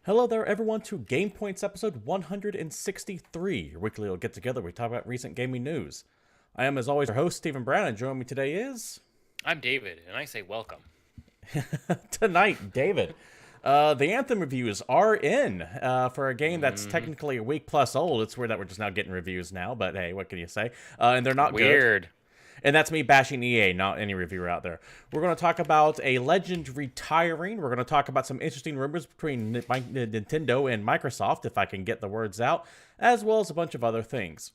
Hello there, everyone, to GamePoints episode 163, your weekly little get-together where we talk about recent gaming news. I am, as always, your host, Stephen Brown, and joining me today is... I'm David, and I say welcome. Tonight, David. The Anthem reviews are in for a game that's technically a week plus old. It's weird that we're just now getting reviews now, but hey, what can you say? And they're not Weird. good. And that's me bashing EA, not any reviewer out there. We're going to talk about a legend retiring. We're going to talk about some interesting rumors between Nintendo and Microsoft, if I can get the words out, as well as a bunch of other things.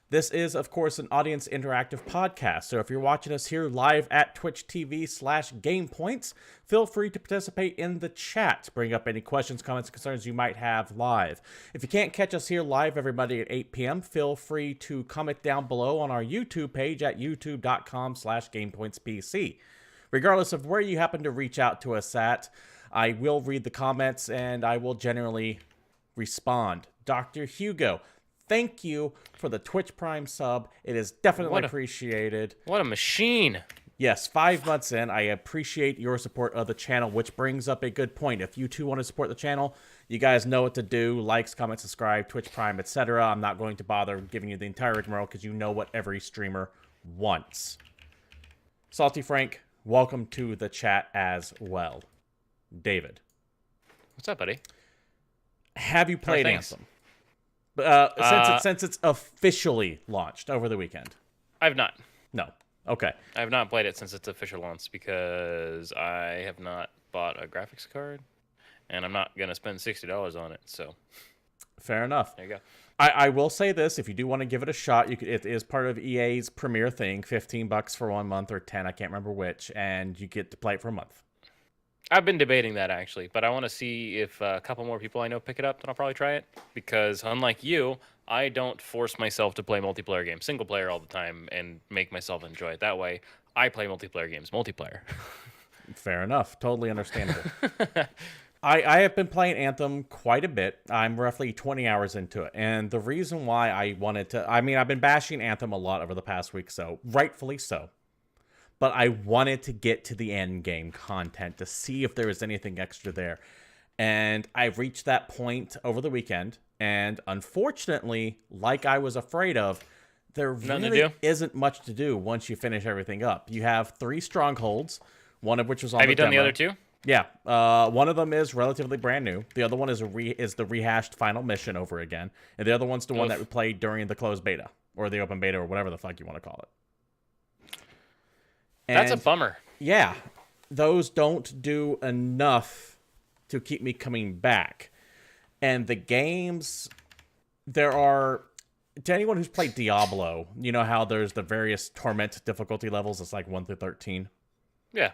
This is, of course, an audience interactive podcast, so if you're watching us here live at Twitch TV/GamePoints, feel free to participate in the chat. Bring up any questions, comments, concerns you might have live. If you can't catch us here live every Monday at 8 p.m., feel free to comment down below on our YouTube page at youtube.com/GamePointsPC. Regardless of where you happen to reach out to us at, I will read the comments and I will generally respond. Dr. Hugo, thank you for the Twitch Prime sub. It is definitely appreciated. What a machine. Yes, 5 months in, I appreciate your support of the channel, which brings up a good point. If you too want to support the channel, you guys know what to do. Likes, comment, subscribe, Twitch Prime, etc. I'm not going to bother giving you the entire rigmarole because you know what every streamer wants. Salty Frank, welcome to the chat as well. David. What's up, buddy? Have you played Anthem? Since it's officially launched over the weekend. I've not. No. Okay. I have not played it since its official launch because I have not bought a graphics card, and I'm not going to spend $60 on it, so. Fair enough. There you go. I will say this, if you do want to give it a shot, it is part of EA's premier thing, $15 for 1 month or 10, I can't remember which, and you get to play it for a month. I've been debating that, actually, but I want to see if a couple more people I know pick it up, then I'll probably try it. Because, unlike you, I don't force myself to play multiplayer games single player all the time and make myself enjoy it that way. I play multiplayer games multiplayer. Fair enough. Totally understandable. I have been playing Anthem quite a bit. I'm roughly 20 hours into it. And the reason why I wanted to... I mean, I've been bashing Anthem a lot over the past week, so rightfully so. But I wanted to get to the end game content to see if there was anything extra there. And I reached that point over the weekend. And unfortunately, like I was afraid of, there really isn't much to do once you finish everything up. You have 3 strongholds, one of which was on the demo. Have you done the other 2? Yeah. One of them is relatively brand new. The other one is the rehashed final mission over again. And the other one's the one that we played during the closed beta. Or the open beta, or whatever the fuck you want to call it. And that's a bummer. Yeah, those don't do enough to keep me coming back. And the games, there are, to anyone who's played Diablo, you know how there's the various torment difficulty levels, it's like 1 through 13. Yeah.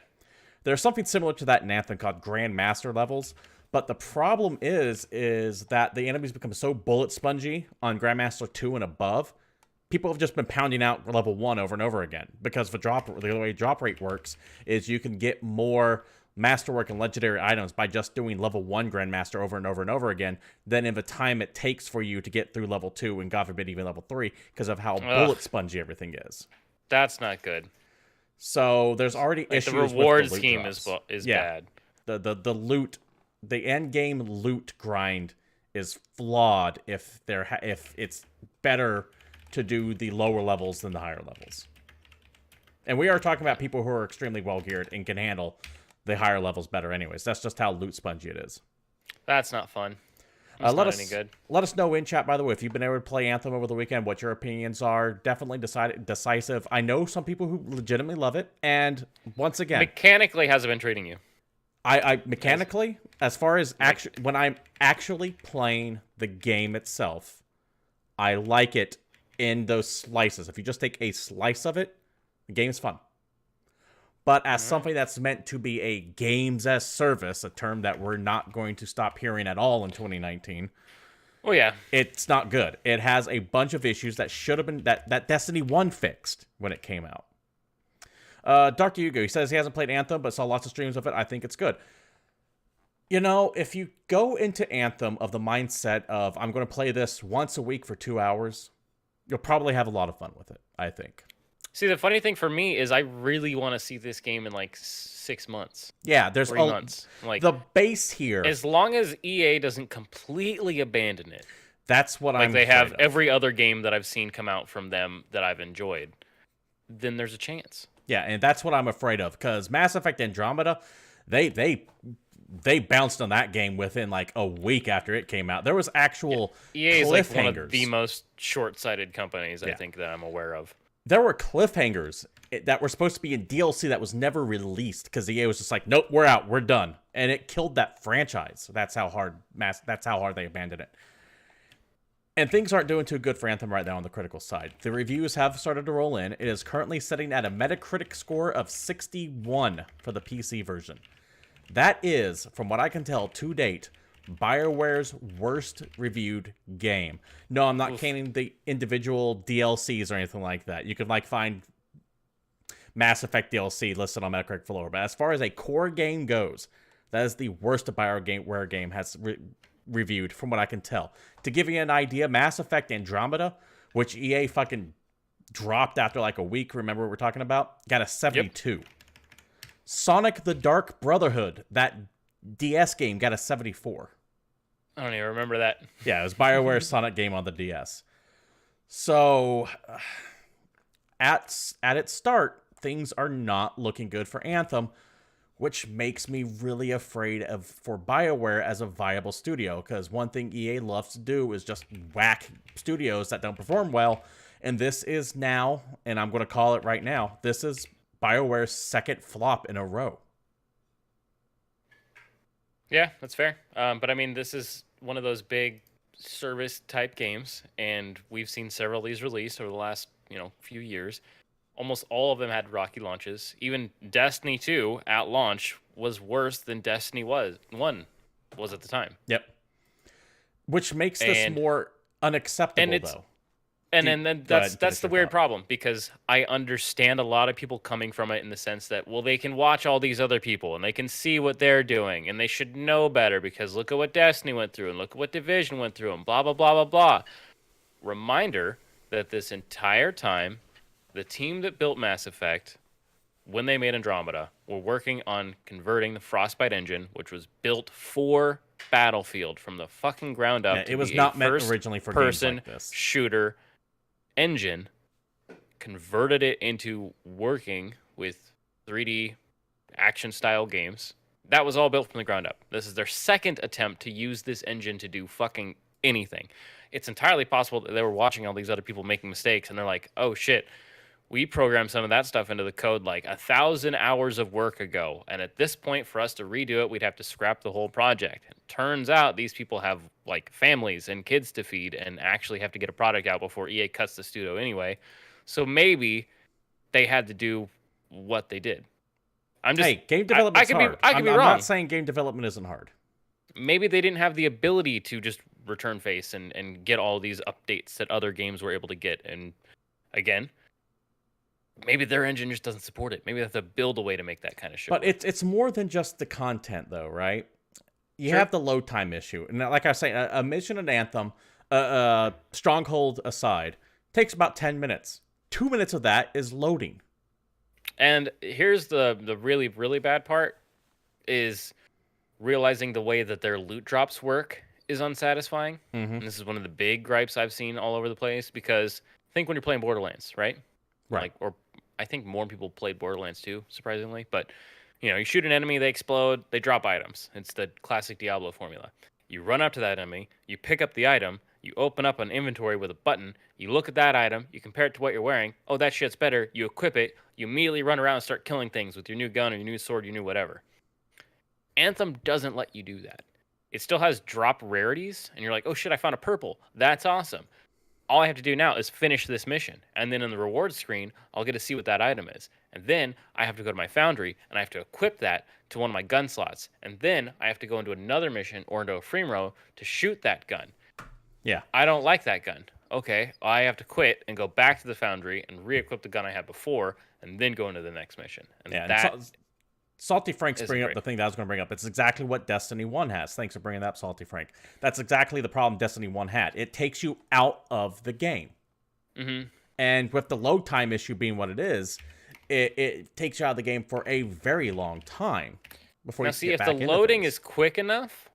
There's something similar to that in Anthem called Grand Master levels, but the problem is that the enemies become so bullet spongy on Grandmaster 2 and above. People have just been pounding out level 1 over and over again because the way drop rate works is you can get more masterwork and legendary items by just doing level 1 Grandmaster over and over and over again than in the time it takes for you to get through level 2 and God forbid even level 3 because of how bullet spongy everything is. That's not good. So there's already issues the reward with the loot scheme drops. is bad. The loot, the end game loot grind is flawed if it's better to do the lower levels than the higher levels. And we are talking about people who are extremely well geared and can handle the higher levels better anyways. That's just how loot spongy it is. That's not fun. That's not any good. Let us know in chat, by the way, if you've been able to play Anthem over the weekend, what your opinions are. Definitely decisive. I know some people who legitimately love it. And once again... Mechanically, how's it been treating you? I mechanically, as far as when I'm actually playing the game itself, I like it in those slices. If you just take a slice of it, the game's fun. But as something that's meant to be a games as service, a term that we're not going to stop hearing at all in 2019. Oh yeah, it's not good. It has a bunch of issues that should have been that Destiny 1 fixed when it came out. Dr. Hugo, he says he hasn't played Anthem but saw lots of streams of it. I think it's good. You know, if you go into Anthem of the mindset of I'm going to play this once a week for 2 hours, you'll probably have a lot of fun with it, I think. See, the funny thing for me is I really want to see this game in like 6 months, Yeah, there's 3 months. Like, the base here. as long as EA doesn't completely abandon it, That's what like I'm they have afraid of. every other game that I've seen come out from them that I've enjoyed, then there's a chance. Yeah, and that's what I'm afraid of, because Mass Effect Andromeda, they bounced on that game within like a week after it came out. There was actual EA is like one of cliffhangers. the most short-sighted companies I Yeah. think that I'm aware of. There were cliffhangers that were supposed to be in DLC that was never released because EA was just like, nope, we're out, we're done, and it killed that franchise. That's how hard they abandoned it. And things aren't doing too good for Anthem right now on the critical side. The reviews have started to roll in. It is currently sitting at a Metacritic score of 61 for the PC version. That is, from what I can tell to date, BioWare's worst reviewed game. No, I'm not counting the individual DLCs or anything like that. You can like find Mass Effect DLC listed on Metacritic for lower. But as far as a core game goes, that is the worst a BioWare game has reviewed, from what I can tell. To give you an idea, Mass Effect Andromeda, which EA fucking dropped after like a week, remember what we're talking about, got a 72. Yep. Sonic the Dark Brotherhood, that DS game, got a 74. I don't even remember that. Yeah, it was BioWare's Sonic game on the DS. So, at its start, things are not looking good for Anthem, which makes me really afraid for BioWare as a viable studio, because one thing EA loves to do is just whack studios that don't perform well, and this is now, and I'm going to call it right now, this is BioWare's second flop in a row. Yeah, that's fair. But I mean, this is one of those big service-type games, and we've seen several of these released over the last, few years. Almost all of them had rocky launches. Even Destiny 2 at launch was worse than Destiny 1 was at the time. Yep. Which makes this more unacceptable, though. And then that's the weird problem, because I understand a lot of people coming from it in the sense that, well, they can watch all these other people and they can see what they're doing and they should know better because look at what Destiny went through and look at what Division went through and blah, blah, blah, blah, blah. Reminder that this entire time, the team that built Mass Effect, when they made Andromeda, were working on converting the Frostbite engine, which was built for Battlefield from the fucking ground up. Yeah, it was not meant originally for games like this. Shooter engine, converted it into working with 3D action style games. That was all built from the ground up. This is their second attempt to use this engine to do fucking anything. It's entirely possible that they were watching all these other people making mistakes and they're like, oh shit, we programmed some of that stuff into the code like 1,000 hours of work ago. And at this point, for us to redo it, we'd have to scrap the whole project. And turns out these people have like families and kids to feed and actually have to get a product out before EA cuts the studio anyway. So maybe they had to do what they did. Hey, game development's hard. I could be wrong. I'm not saying game development isn't hard. Maybe they didn't have the ability to just return face and get all these updates that other games were able to get. And again, maybe their engine just doesn't support it. Maybe they have to build a way to make that kind of shit. But it's more than just the content, though, right? You have the load time issue. And like I was saying, a mission in Anthem, Stronghold aside, takes about 10 minutes. 2 minutes of that is loading. And here's the really, really bad part, is realizing the way that their loot drops work is unsatisfying. Mm-hmm. And this is one of the big gripes I've seen all over the place, because think when you're playing Borderlands, right? Right. Or I think more people played Borderlands too, surprisingly. But, you shoot an enemy, they explode, they drop items. It's the classic Diablo formula. You run up to that enemy, you pick up the item, you open up an inventory with a button, you look at that item, you compare it to what you're wearing, oh, that shit's better, you equip it, you immediately run around and start killing things with your new gun or your new sword, your new whatever. Anthem doesn't let you do that. It still has drop rarities, and you're like, oh shit, I found a purple. That's awesome. All I have to do now is finish this mission. And then in the reward screen, I'll get to see what that item is. And then I have to go to my foundry, and I have to equip that to one of my gun slots. And then I have to go into another mission or into a free row to shoot that gun. Yeah. I don't like that gun. Okay, I have to quit and go back to the foundry and re-equip the gun I had before, and then go into the next mission. And that Salty Frank's bringing up the thing that I was going to bring up. It's exactly what Destiny 1 has. Thanks for bringing that up, Salty Frank. That's exactly the problem Destiny 1 had. It takes you out of the game. Mm-hmm. And with the load time issue being what it is, it takes you out of the game for a very long time before Now, you can see, get if the back into loading things. is quick enough,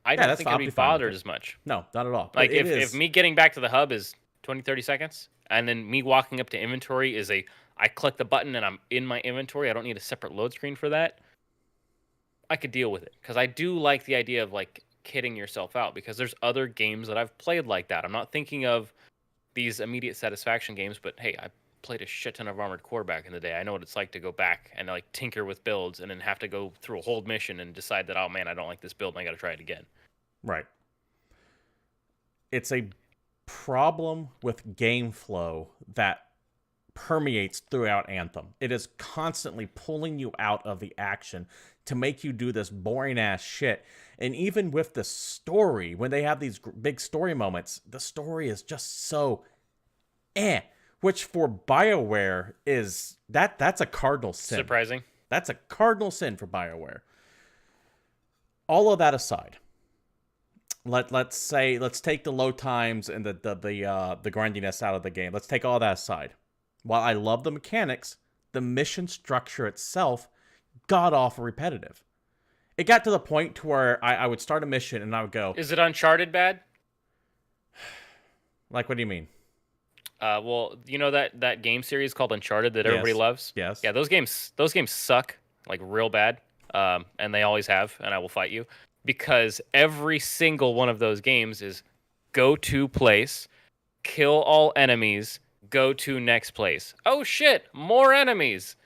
I Yeah, don't that's think I'd be fine with bothered it. as much. No, not at all. But Like, it if is. me getting back to the hub is 20, 30 seconds, and then me walking up to inventory is I click the button and I'm in my inventory, I don't need a separate load screen for that, I could deal with it. Because I do like the idea of, like, kitting yourself out, because there's other games that I've played like that. I'm not thinking of these immediate satisfaction games, but hey, I played a shit ton of Armored Core back in the day. I know what it's like to go back and like tinker with builds and then have to go through a whole mission and decide that, oh man, I don't like this build and I got to try it again. Right. It's a problem with game flow that permeates throughout Anthem. It is constantly pulling you out of the action to make you do this boring ass shit. And even with the story, when they have these big story moments, the story is just so which for BioWare is that's a cardinal sin. Surprising. That's a cardinal sin for BioWare. All of that aside, let's take the load times and the grindiness out of the game. Let's take all that aside. While I love the mechanics, the mission structure itself got awful repetitive. It got to the point to where I would start a mission and I would go, is it Uncharted bad? Like, what do you mean? Well, you know that game series called Uncharted that everybody loves? Yes. Yeah, those games suck, like, real bad. And they always have, and I will fight you. Because every single one of those games is go to place, kill all enemies, go to next place. Oh shit, more enemies.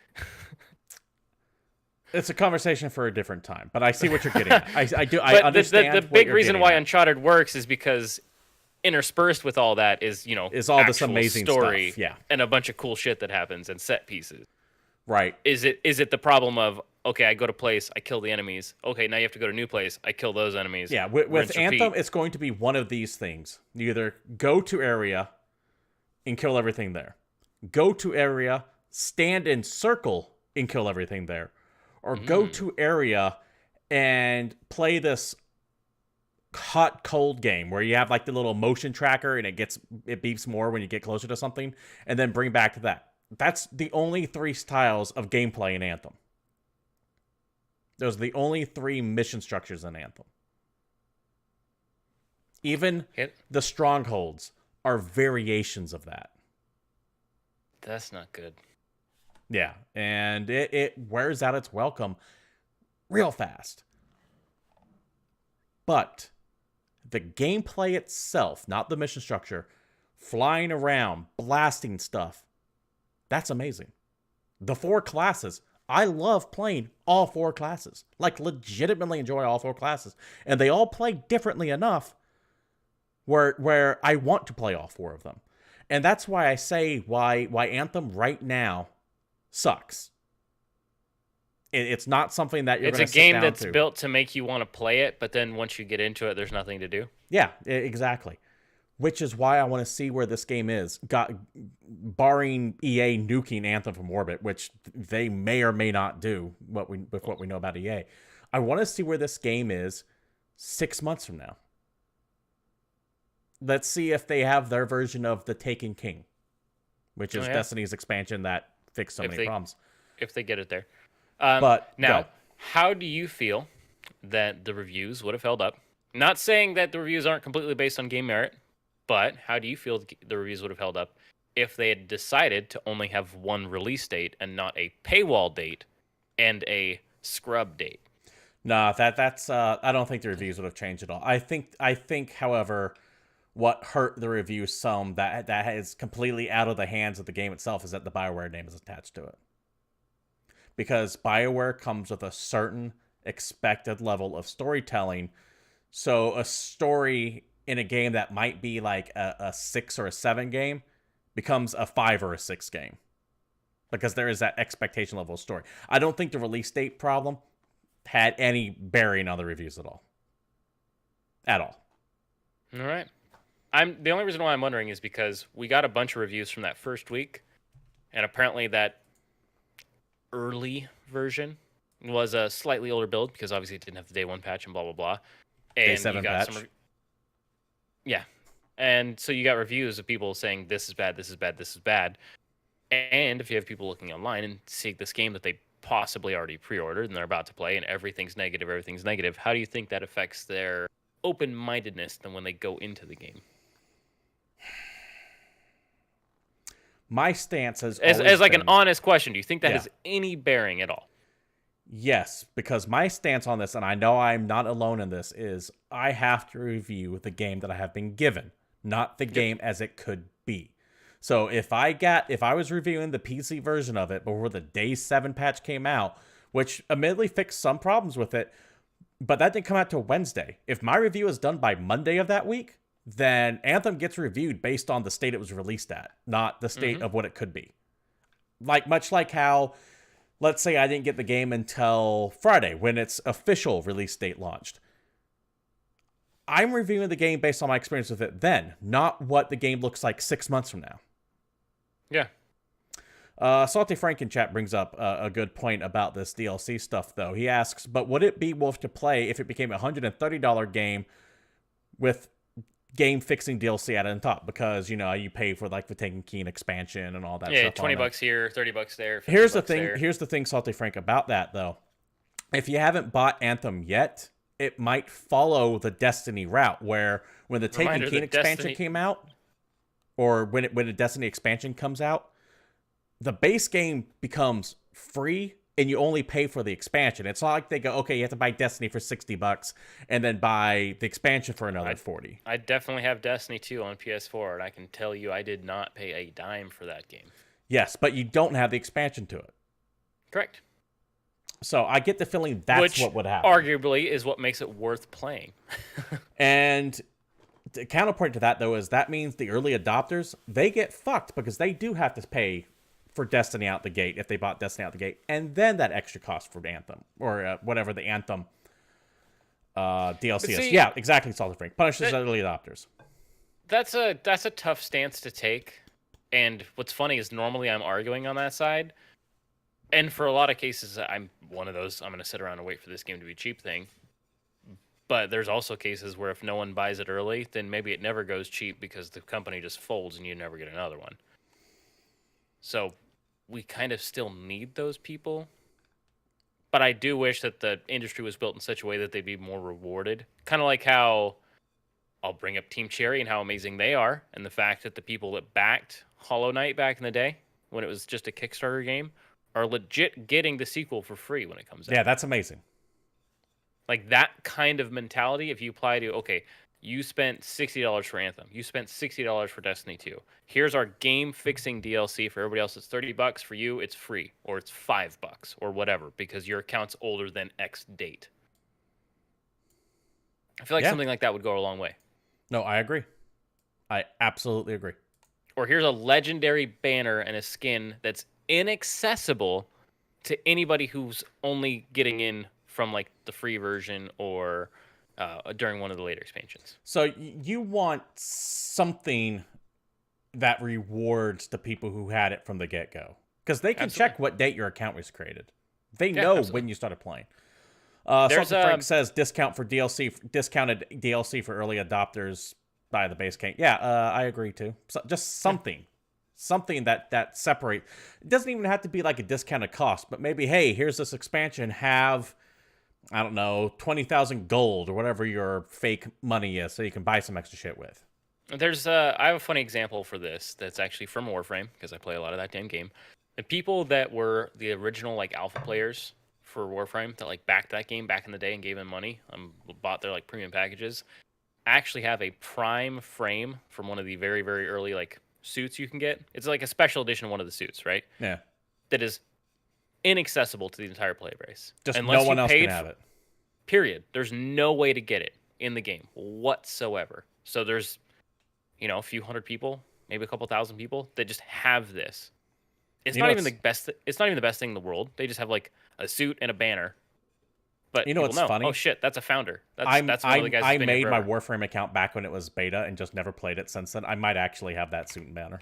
It's a conversation for a different time, but I see what you're getting at. I do. But I understand. The big reason why Uncharted works is because interspersed with all that is, is all this amazing story, stuff. Yeah, and a bunch of cool shit that happens and set pieces. Right. Is it the problem of, okay, I go to place, I kill the enemies. Okay, now you have to go to a new place, I kill those enemies. Yeah, with Anthem, it's going to be one of these things. You either go to area and kill everything there. Go to area, stand in circle and kill everything there. Or go to area and play this hot cold game where you have like the little motion tracker and it beeps more when you get closer to something, and then bring back to that. That's the only 3 styles of gameplay in Anthem. Those are the only 3 mission structures in Anthem. Even the strongholds are variations of that. That's not good. Yeah, and it wears out its welcome real fast. But the gameplay itself, not the mission structure, flying around, blasting stuff, that's amazing. The 4 classes, I love playing all 4 classes. Like, legitimately enjoy all 4 classes. And they all play differently enough where I want to play all 4 of them. And that's why I say why Anthem right now sucks. It's not something that you're going to sit down to. It's a game that's built to make you want to play it, but then once you get into it, there's nothing to do. Yeah, exactly. Which is why I want to see where this game is. Barring EA nuking Anthem from orbit, which they may or may not do with what we know about EA. I want to see where this game is 6 months from now. Let's see if they have their version of the Taken King, which is Destiny's expansion that fixed so many problems. If they get it there. But now, how do you feel that the reviews would have held up? Not saying that the reviews aren't completely based on game merit, but how do you feel the reviews would have held up if they had decided to only have one release date and not a paywall date and a scrub date? Nah, that's I don't think the reviews would have changed at all. I think, however, what hurt the reviews some that is completely out of the hands of the game itself is that the BioWare name is attached to it. Because BioWare comes with a certain expected level of storytelling. So a story in a game that might be like a 6 or a 7 game becomes a 5 or a 6 game. Because there is that expectation level of story. I don't think the release date problem had any bearing on the reviews at all. At all. All right. The only reason why I'm wondering is because we got a bunch of reviews from that first week, and apparently that early version was a slightly older build because obviously it didn't have the day 1 patch and blah blah blah. And day 7 patch. Yeah. And so you got reviews of people saying this is bad, this is bad, this is bad. And if you have people looking online and seeing this game that they possibly already pre-ordered and they're about to play and everything's negative, how do you think that affects their open-mindedness than when they go into the game? My stance has as like been, an honest question, do you think that has any bearing at all? Yes, because my stance on this, and I know I'm not alone in this, is I have to review the game that I have been given, not the game as it could be. So if I was reviewing the PC version of it before the Day 7 patch came out, which admittedly fixed some problems with it, but that didn't come out till Wednesday. If my review is done by Monday of that week, then Anthem gets reviewed based on the state it was released at, not the state of what it could be. Much like how, let's say I didn't get the game until Friday when its official release date launched. I'm reviewing the game based on my experience with it then, not what the game looks like 6 months from now. Yeah. Salty Frank in chat brings up a good point about this DLC stuff, though. He asks, but would it be worth to play if it became a $130 game with game-fixing DLC added on top? Because, you pay for, like, the Taken Keen expansion and all that stuff. Yeah, $20 here, $30 there, Here's the thing. Here's the thing, Salty Frank, about that, though. If you haven't bought Anthem yet, it might follow the Destiny route, where when the Taken Keen expansion came out, or when a Destiny expansion comes out, the base game becomes free and you only pay for the expansion. It's not like they go, okay, you have to buy Destiny for $60 and then buy the expansion for another $40. I definitely have Destiny 2 on PS4, and I can tell you I did not pay a dime for that game. Yes, but you don't have the expansion to it. Correct. So I get the feeling that's what would happen. Arguably is what makes it worth playing. And the counterpoint to that, though, is that means the early adopters, they get fucked because they do have to pay for Destiny out the gate if they bought Destiny out the gate, and then that extra cost for Anthem or whatever the Anthem DLC is. Yeah, exactly. Salty Frank punishes early adopters. That's a tough stance to take, and what's funny is normally I'm arguing on that side, and for a lot of cases I'm one of those I'm going to sit around and wait for this game to be cheap thing. But there's also cases where if no one buys it early, then maybe it never goes cheap because the company just folds and you never get another one. So we kind of still need those people. But I do wish that the industry was built in such a way that they'd be more rewarded. Kind of like how I'll bring up Team Cherry and how amazing they are, and the fact that the people that backed Hollow Knight back in the day, when it was just a Kickstarter game, are legit getting the sequel for free when it comes out. Yeah, that's amazing. Like that kind of mentality, if you apply to, okay, you spent $60 for Anthem, you spent $60 for Destiny 2. Here's our game-fixing DLC for everybody else. It's $30 for you. It's free, or it's $5 or whatever, because your account's older than X date. I feel like something like that would go a long way. No, I agree. I absolutely agree. Or here's a legendary banner and a skin that's inaccessible to anybody who's only getting in from like the free version or during one of the later expansions. So you want something that rewards the people who had it from the get-go, because they can check what date your account was created. They know when you started playing. Frank says discounted DLC for early adopters by the base game. Yeah, I agree too. So just something that separate. It doesn't even have to be like a discounted cost, but maybe, hey, here's this expansion. Have, I don't know, 20,000 gold or whatever your fake money is, so you can buy some extra shit with. There's I have a funny example for this that's actually from Warframe, because I play a lot of that damn game. The people that were the original like alpha players for Warframe that like backed that game back in the day and gave them money, bought their like premium packages, actually have a prime frame from one of the very, very early like suits you can get. It's like a special edition of one of the suits, right? Yeah. That is inaccessible to the entire player base. Just unless no one else can have it. Period. There's no way to get it in the game whatsoever. So there's, a few hundred people, maybe a couple thousand people that just have this. It's not even the best. It's not even the best thing in the world. They just have like a suit and a banner. But what's funny? Oh shit, that's a founder. That's one of the guys. I made my Warframe account back when it was beta and just never played it since then. I might actually have that suit and banner.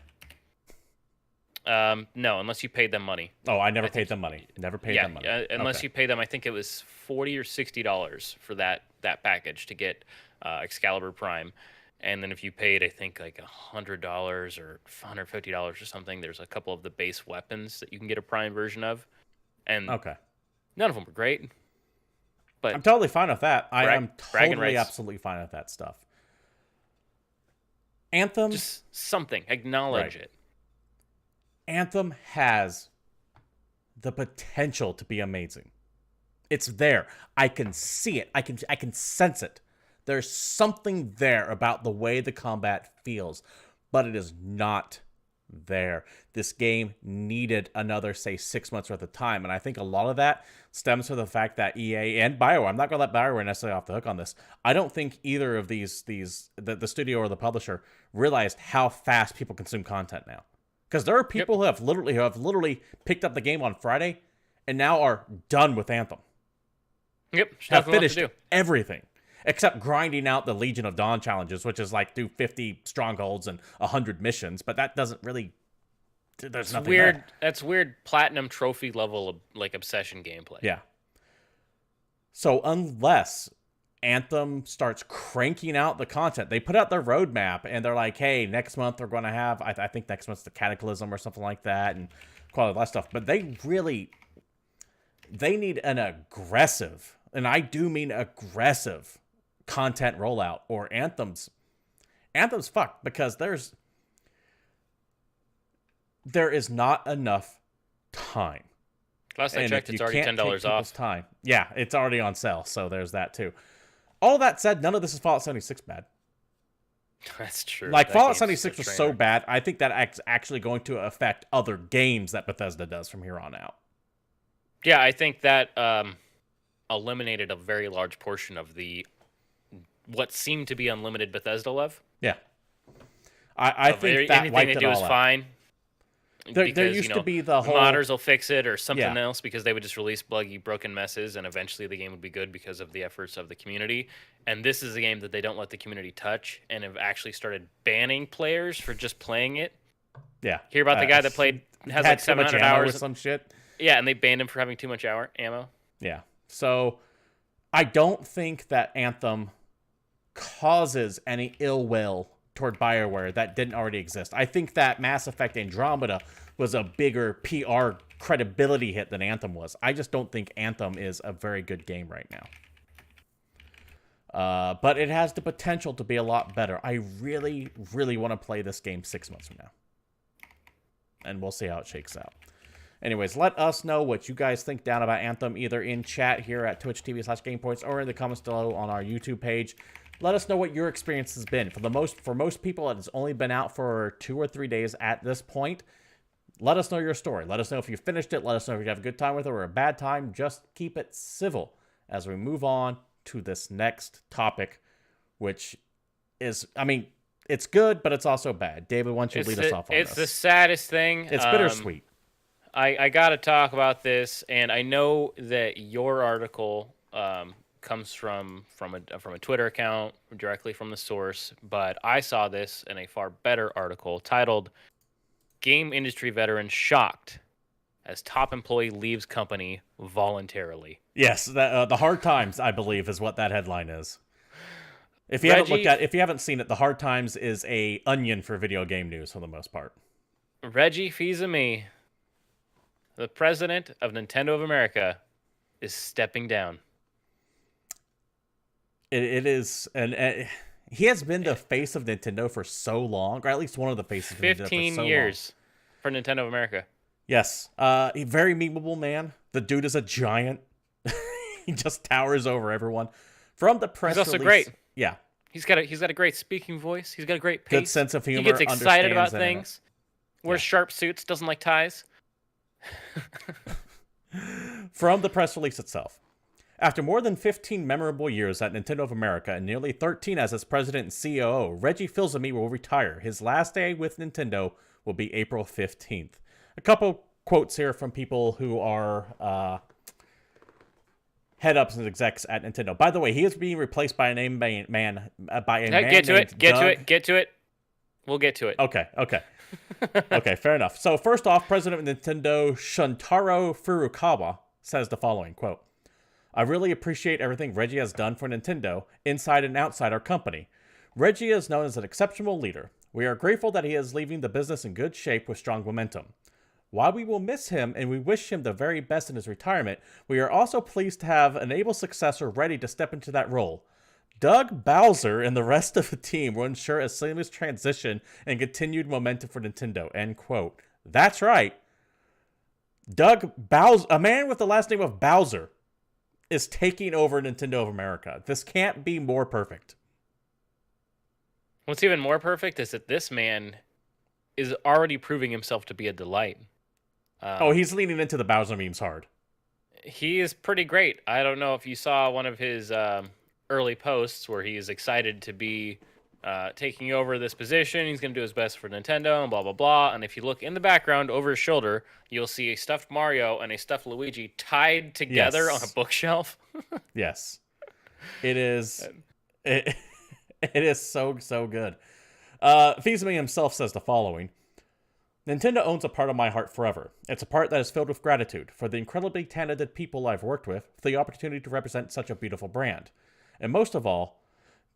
No, unless you paid them money. Oh, I never paid them money. Never paid them money. Unless you pay them, I think it was $40 or $60 for that package to get Excalibur Prime. And then if you paid, I think like $100 or $150 or something, there's a couple of the base weapons that you can get a Prime version of, and Okay. none of them are great. But I'm totally fine with that. I am bragging totally, rights. absolutely fine with that stuff. Anthem, Just something. Acknowledge it. Anthem has the potential to be amazing. It's there. I can see it. I can sense it. There's something there about the way the combat feels, but it is not there. This game needed another, say, 6 months worth of time, and I think a lot of that stems from the fact that EA and BioWare, I'm not going to let BioWare necessarily off the hook on this. I don't think either of the studio or the publisher realized how fast people consume content now. Because there are people who have literally picked up the game on Friday and now are done with Anthem. Yep, have finished everything except grinding out the Legion of Dawn challenges, which is like do 50 strongholds and 100 missions, but that doesn't really. There's nothing weird. there. That's weird platinum trophy level of like obsession gameplay. Yeah. So unless Anthem starts cranking out the content, they put out their roadmap and they're like, "Hey, next month we're going to have I think next month's the Cataclysm or something like that, and quality of life stuff." But they need an aggressive, and I do mean aggressive, content rollout, or Anthem's fucked, because there is not enough time. Last I checked, it's already $10 off. Time. Yeah, it's already on sale, so there's that too. All that said, none of this is Fallout 76 bad. That's true. Like, Fallout 76 was so bad, I think that's actually going to affect other games that Bethesda does from here on out. Yeah, I think that eliminated a very large portion of the what seemed to be unlimited Bethesda love. Yeah. I think that anything they do is fine. There used to be the whole... modders will fix it or something else, because they would just release buggy, broken messes, and eventually the game would be good because of the efforts of the community. And this is a game that they don't let the community touch, and have actually started banning players for just playing it. Yeah. Hear about the guy that has like 700 hours or some shit? Yeah, and they banned him for having too much ammo. Yeah. So I don't think that Anthem causes any ill will toward BioWare that didn't already exist. I think that Mass Effect Andromeda was a bigger PR credibility hit than Anthem was. I just don't think Anthem is a very good game right now. But it has the potential to be a lot better. I really, really want to play this game 6 months from now. And we'll see how it shakes out. Anyways, let us know what you guys think down about Anthem, either in chat here at twitch.tv/GamePoints or in the comments below on our YouTube page. Let us know what your experience has been. For most people, it has only been out for 2 or 3 days at this point. Let us know your story. Let us know if you finished it. Let us know if you have a good time with it or a bad time. Just keep it civil as we move on to this next topic, which is, I mean, it's good, but it's also bad. David, why don't you lead us off on this? It's the saddest thing. It's bittersweet. I got to talk about this, and I know that your article comes from a Twitter account directly from the source, but I saw this in a far better article titled "Game Industry Veteran Shocked as Top Employee Leaves Company Voluntarily." Yes, the Hard Times, I believe, is what that headline is. If you haven't seen it, the Hard Times is a onion for video game news for the most part. Reggie Fils-Aime, the president of Nintendo of America, is stepping down. It is, and he has been the face of Nintendo for so long, or at least one of the faces of Nintendo for so long. 15 years for Nintendo of America. Yes, a very memeable man. The dude is a giant. He just towers over everyone. From the press release, he's also great. Yeah, he's got a great speaking voice. He's got a great pace. Good sense of humor. He gets excited about things. Wears Yeah. sharp suits. Doesn't like ties. From the press release itself. After more than 15 memorable years at Nintendo of America and nearly 13 as its president and COO, Reggie Fils-Aime will retire. His last day with Nintendo will be April 15th. A couple quotes here from people who are head-ups and execs at Nintendo. By the way, he is being replaced by a man named Get to it. We'll get to it. Okay. Okay, fair enough. So first off, President of Nintendo Shuntaro Furukawa says the following, quote, "I really appreciate everything Reggie has done for Nintendo, inside and outside our company. Reggie is known as an exceptional leader. We are grateful that he is leaving the business in good shape with strong momentum. While we will miss him and we wish him the very best in his retirement, we are also pleased to have an able successor ready to step into that role. Doug Bowser and the rest of the team will ensure a seamless transition and continued momentum for Nintendo. End quote. That's right. Doug Bowser, a man with the last name of Bowser, is taking over Nintendo of America. This can't be more perfect. What's even more perfect is that this man is already proving himself to be a delight. He's leaning into the Bowser memes hard. He is pretty great. I don't know if you saw one of his early posts where he is excited to be taking over this position. He's going to do his best for Nintendo and blah, blah, blah. And if you look in the background over his shoulder, you'll see a stuffed Mario and a stuffed Luigi tied together on a bookshelf. Yes. It is. It is so good. Fils-Aime himself says the following. Nintendo owns a part of my heart forever. It's a part that is filled with gratitude for the incredibly talented people I've worked with, for the opportunity to represent such a beautiful brand. And most of all,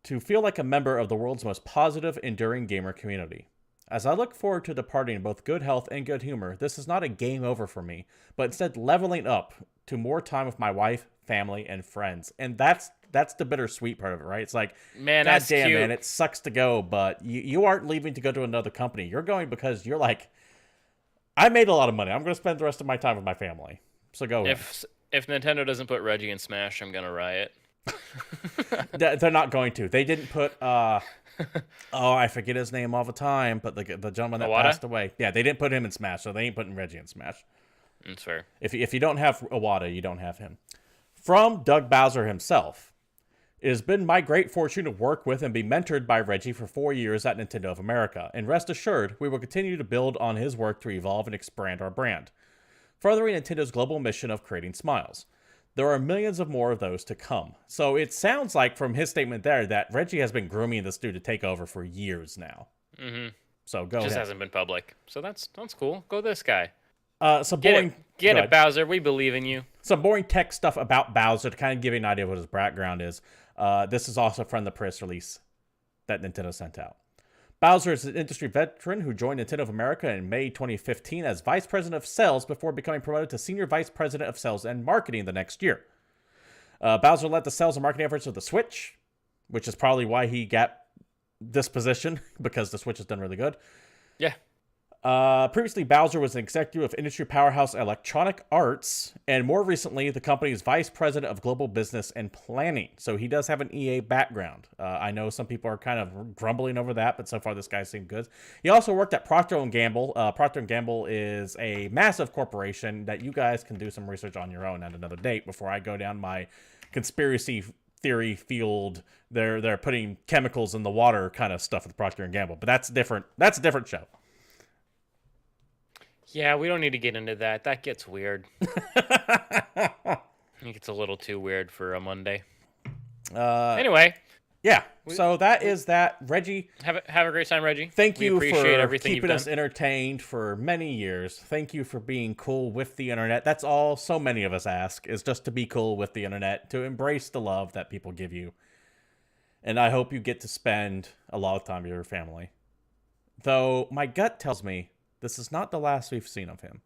to feel like a member of the world's most positive, enduring gamer community. As I look forward to departing in both good health and good humor, this is not a game over for me, but instead leveling up to more time with my wife, family, and friends. And that's the bittersweet part of it, right? It's like, man, God that's damn, cute. man, it sucks to go, but you aren't leaving to go to another company. You're going because you're like, I made a lot of money. I'm going to spend the rest of my time with my family. So go ahead. If Nintendo doesn't put Reggie in Smash, I'm going to riot. They're not going to. They didn't put, I forget his name all the time, but the gentleman that passed away. Yeah, they didn't put him in Smash, so they ain't putting Reggie in Smash. That's fair. If you don't have Iwata, you don't have him. From Doug Bowser himself. It has been my great fortune to work with and be mentored by Reggie for 4 years at Nintendo of America, and rest assured, we will continue to build on his work to evolve and expand our brand, furthering Nintendo's global mission of creating smiles. There are millions of more of those to come. So it sounds like from his statement there that Reggie has been grooming this dude to take over for years now. Mm-hmm. So go ahead. Just hasn't been public. So that's cool. Go this guy. Get it, Bowser. We believe in you. Some boring tech stuff about Bowser to kind of give you an idea of what his background is. This is also from the press release that Nintendo sent out. Bowser is an industry veteran who joined Nintendo of America in May 2015 as Vice President of Sales before becoming promoted to Senior Vice President of Sales and Marketing the next year. Bowser led the sales and marketing efforts of the Switch, which is probably why he got this position, because the Switch has done really good. Yeah. Previously, Bowser was an executive of industry powerhouse Electronic Arts, and more recently, the company's vice president of global business and planning. So he does have an EA background. I know some people are kind of grumbling over that, but so far this guy seemed good. He also worked at Procter & Gamble. Procter & Gamble is a massive corporation that you guys can do some research on your own at another date before I go down my conspiracy theory field. They're putting chemicals in the water kind of stuff with Procter & Gamble, but that's different. That's a different show. Yeah, we don't need to get into that. That gets weird. I think it's a little too weird for a Monday. Anyway. Yeah, so that is that. Reggie. Have a great time, Reggie. Thank you for keeping us entertained for many years. Thank you for being cool with the internet. That's all so many of us ask, is just to be cool with the internet, to embrace the love that people give you. And I hope you get to spend a lot of time with your family. Though my gut tells me this is not the last we've seen of him.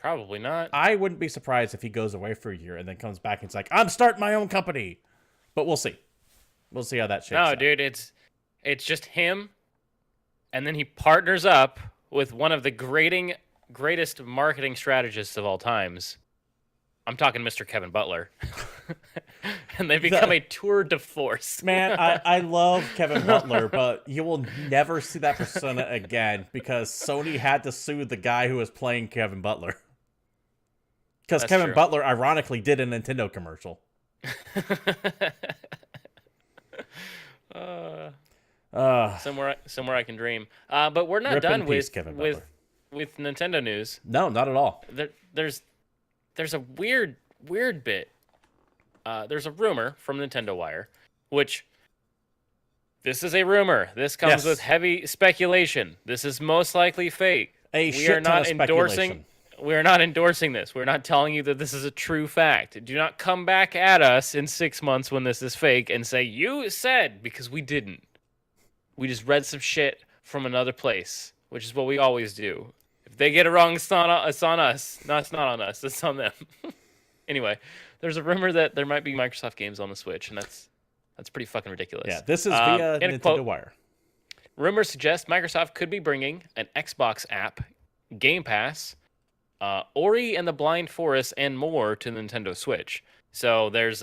Probably not. I wouldn't be surprised if he goes away for a year and then comes back and it's like, I'm starting my own company. But we'll see. We'll see how that shakes out. No, dude, it's just him, and then he partners up with one of the greatest marketing strategists of all times. I'm talking Mr. Kevin Butler. And they become a tour de force. Man, I love Kevin Butler, but you will never see that persona again because Sony had to sue the guy who was playing Kevin Butler. Because Kevin Butler, ironically, did a Nintendo commercial. Somewhere I can dream. But we're not done with Nintendo news. No, not at all. There's a weird bit. There's a rumor from Nintendo Wire, which this is a rumor. This comes with heavy speculation. This is most likely fake. We are not endorsing we're not endorsing this. We're not telling you that this is a true fact. Do not come back at us in 6 months when this is fake and say you said, because we didn't. We just read some shit from another place, which is what we always do. If they get it wrong, it's on us. No, it's not on us. It's on them. Anyway, there's a rumor that there might be Microsoft games on the Switch, and that's pretty fucking ridiculous. Yeah, this is via in a Nintendo quote, Wire. rumors suggest Microsoft could be bringing an Xbox app, Game Pass, Ori and the Blind Forest, and more to the Nintendo Switch. So there's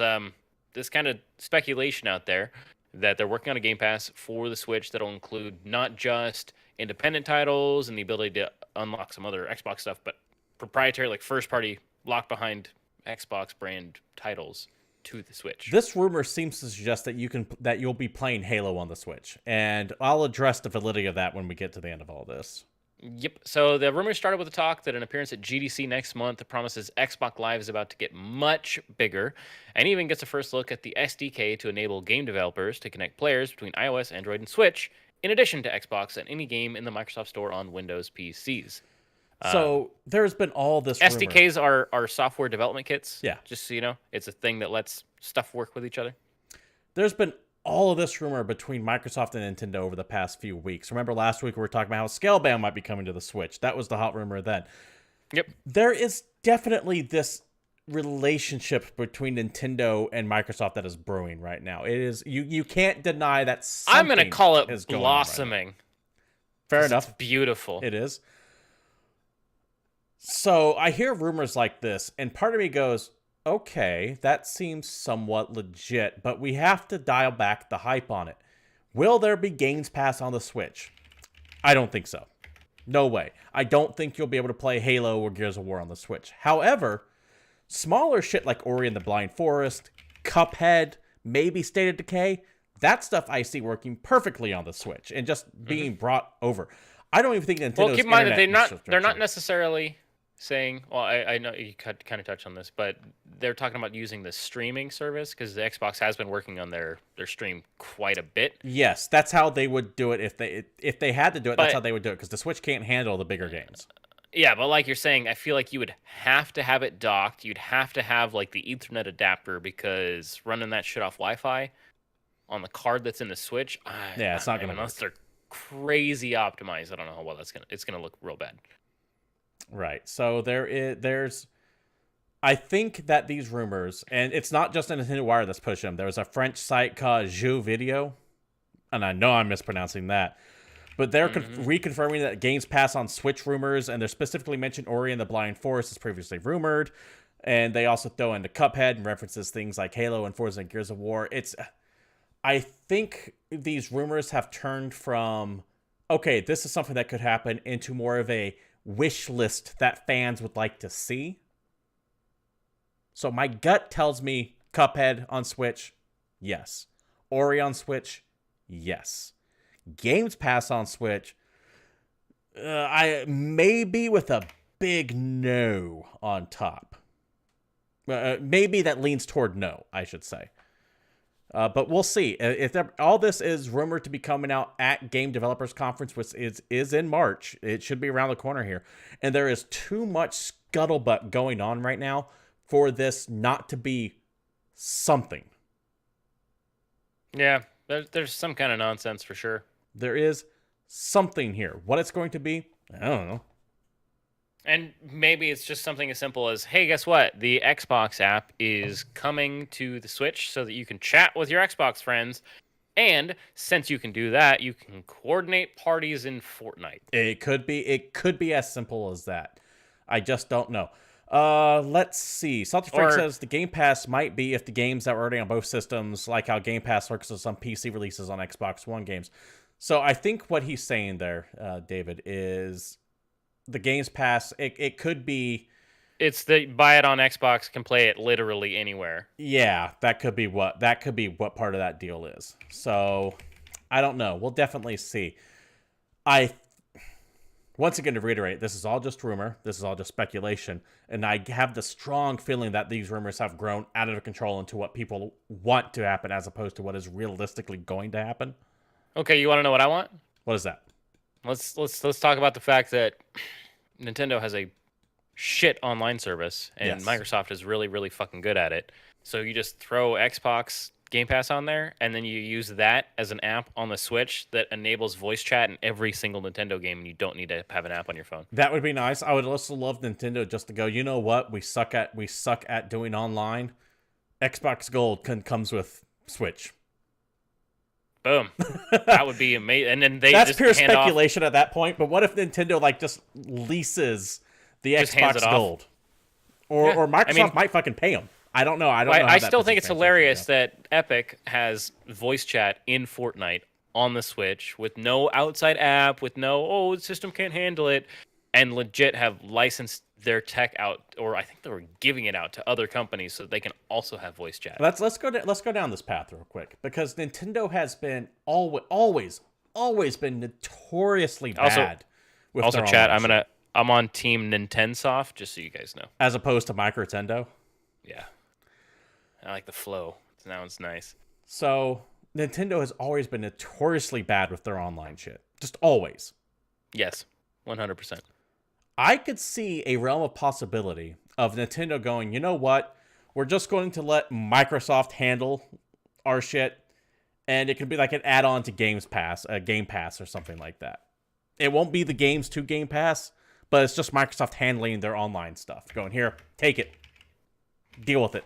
this kind of speculation out there that they're working on a Game Pass for the Switch that'll include not just independent titles and the ability to unlock some other Xbox stuff, but proprietary, like first-party, locked-behind Xbox brand titles to the Switch. This rumor seems to suggest that you'll be playing Halo on the Switch, and I'll address the validity of that when we get to the end of all this. Yep. So the rumor started with a talk that an appearance at GDC next month promises Xbox Live is about to get much bigger, and even gets a first look at the SDK to enable game developers to connect players between iOS, Android, and Switch, in addition to Xbox and any game in the Microsoft Store on Windows PCs. So there's been all this rumor. SDKs are software development kits. Yeah. Just so you know, it's a thing that lets stuff work with each other. There's been all of this rumor between Microsoft and Nintendo over the past few weeks. Remember last week we were talking about how Scalebound might be coming to the Switch. That was the hot rumor then. Yep. There is definitely this relationship between Nintendo and Microsoft that is brewing right now. It is you can't deny that something I'm going to call it is going on blossoming. right now. Fair enough. It's beautiful. It is. So I hear rumors like this, and part of me goes, okay, that seems somewhat legit, but we have to dial back the hype on it. Will there be Games Pass on the Switch? I don't think so. No way. I don't think you'll be able to play Halo or Gears of War on the Switch. However, smaller shit like Ori and the Blind Forest, Cuphead, maybe State of Decay, that stuff I see working perfectly on the Switch and just being brought over. I don't even think Nintendo's Well, keep in mind that internet they're not necessarily saying, well, I know you kind of touched on this, but they're talking about using the streaming service because the Xbox has been working on their stream quite a bit. Yes, that's how they would do it if they had to do it. That's how they would do it because the Switch can't handle the bigger games. Yeah, but like you're saying, I feel like you would have to have it docked. You'd have to have like the Ethernet adapter because running that shit off Wi-Fi on the card that's in the Switch, it's not gonna unless they're crazy optimized. I don't know how well it's gonna look real bad. Right. So there's I think that these rumors, and it's not just a Nintendo Wire that's pushing them. There was a French site called Jeux Video, and I know I'm mispronouncing that, but they're reconfirming that Games Pass on Switch rumors, and they're specifically mentioned Ori and the Blind Forest as previously rumored, and they also throw in the Cuphead and references things like Halo and Forza and Gears of War. I think these rumors have turned from, okay, this is something that could happen, into more of a wish list that fans would like to see. So my gut tells me Cuphead on Switch, yes. Ori on Switch, yes. Games Pass on Switch, I maybe with a big no on top. Maybe that leans toward no, I should say. But we'll see. If all this is rumored to be coming out at Game Developers Conference, which is in March. It should be around the corner here. And there is too much scuttlebutt going on right now for this not to be something. Yeah, there's some kind of nonsense for sure. There is something here. What it's going to be, I don't know. And maybe it's just something as simple as, hey, guess what? The Xbox app is coming to the Switch so that you can chat with your Xbox friends. And since you can do that, you can coordinate parties in Fortnite. It could be as simple as that. I just don't know. Let's see. Salty Frank says the Game Pass might be if the games that were already on both systems, like how Game Pass works with some PC releases on Xbox One games. So I think what he's saying there, David, is the Games Pass, it could be... It's the buy it on Xbox, can play it literally anywhere. Yeah, that could be what part of that deal is. So, I don't know. We'll definitely see. Once again, to reiterate, this is all just rumor. This is all just speculation. And I have the strong feeling that these rumors have grown out of control into what people want to happen as opposed to what is realistically going to happen. Okay, you want to know what I want? What is that? Let's talk about the fact that Nintendo has a shit online service, and Yes. Microsoft is really, really fucking good at it. So you just throw Xbox Game Pass on there, and then you use that as an app on the Switch that enables voice chat in every single Nintendo game, and you don't need to have an app on your phone. That would be nice. I would also love Nintendo just to go, you know what? We suck at doing online. Xbox Gold comes with Switch. Boom. That would be amazing. And then they That's just pure hand off, speculation at that point. But what if Nintendo like just leases the Just hands Xbox it off. Gold, or Yeah. or Microsoft I mean- might fucking pay them? I don't know. I don't know. I still think it's hilarious that Epic has voice chat in Fortnite on the Switch with no outside app, with no, the system can't handle it, and legit have licensed their tech out, or I think they were giving it out to other companies so they can also have voice chat. Let's go down this path real quick, because Nintendo has been always been notoriously bad with Also, their chat, online shit, I'm on Team Nintensoft, just so you guys know. as opposed to Microtendo. Yeah. I like the flow. Now it's nice. So Nintendo has always been notoriously bad with their online shit. Just always. Yes, 100%. I could see a realm of possibility of Nintendo going, you know what? We're just going to let Microsoft handle our shit, and it could be like an add-on to Game Pass or something like that. It won't be the games to Game Pass, but it's just Microsoft handling their online stuff. Going, here, take it. Deal with it.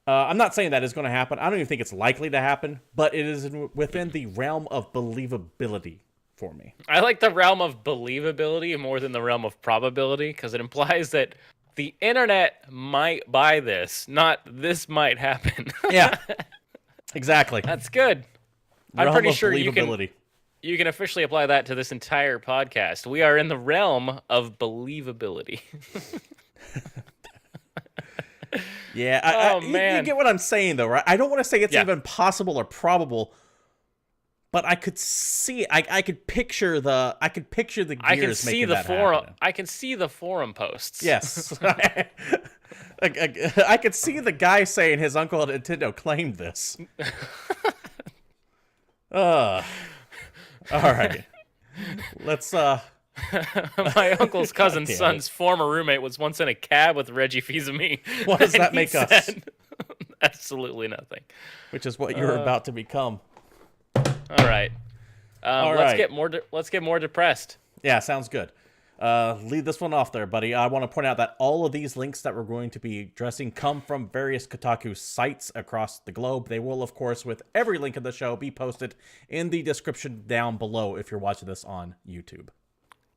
I'm not saying that is going to happen. I don't even think it's likely to happen, but it is within the realm of believability for me. I like the realm of believability more than the realm of probability, because it implies that the internet might buy this, not this might happen. Yeah, exactly. That's good. I'm Realm pretty of sure you believability. can officially apply that to this entire podcast. We are in the realm of believability. Yeah, man. You get what I'm saying, though, right? I don't want to say it's Yeah. even possible or probable, but I could see it. I could picture the gears I can see making the that forum. happen. I can see the forum posts. Yes. I could see the guy saying his uncle at Nintendo claimed this. All right. Let's My uncle's cousin's damn it. son's former roommate was once in a cab with Reggie Fils-Aime. What does And that he make us? said absolutely nothing. which is what you're about to become. All right. All let's right. let's get more depressed. Yeah, sounds good. Leave this one off there, buddy. I want to point out that all of these links that we're going to be addressing come from various Kotaku sites across the globe. They will, of course, with every link in the show, be posted in the description down below if you're watching this on YouTube.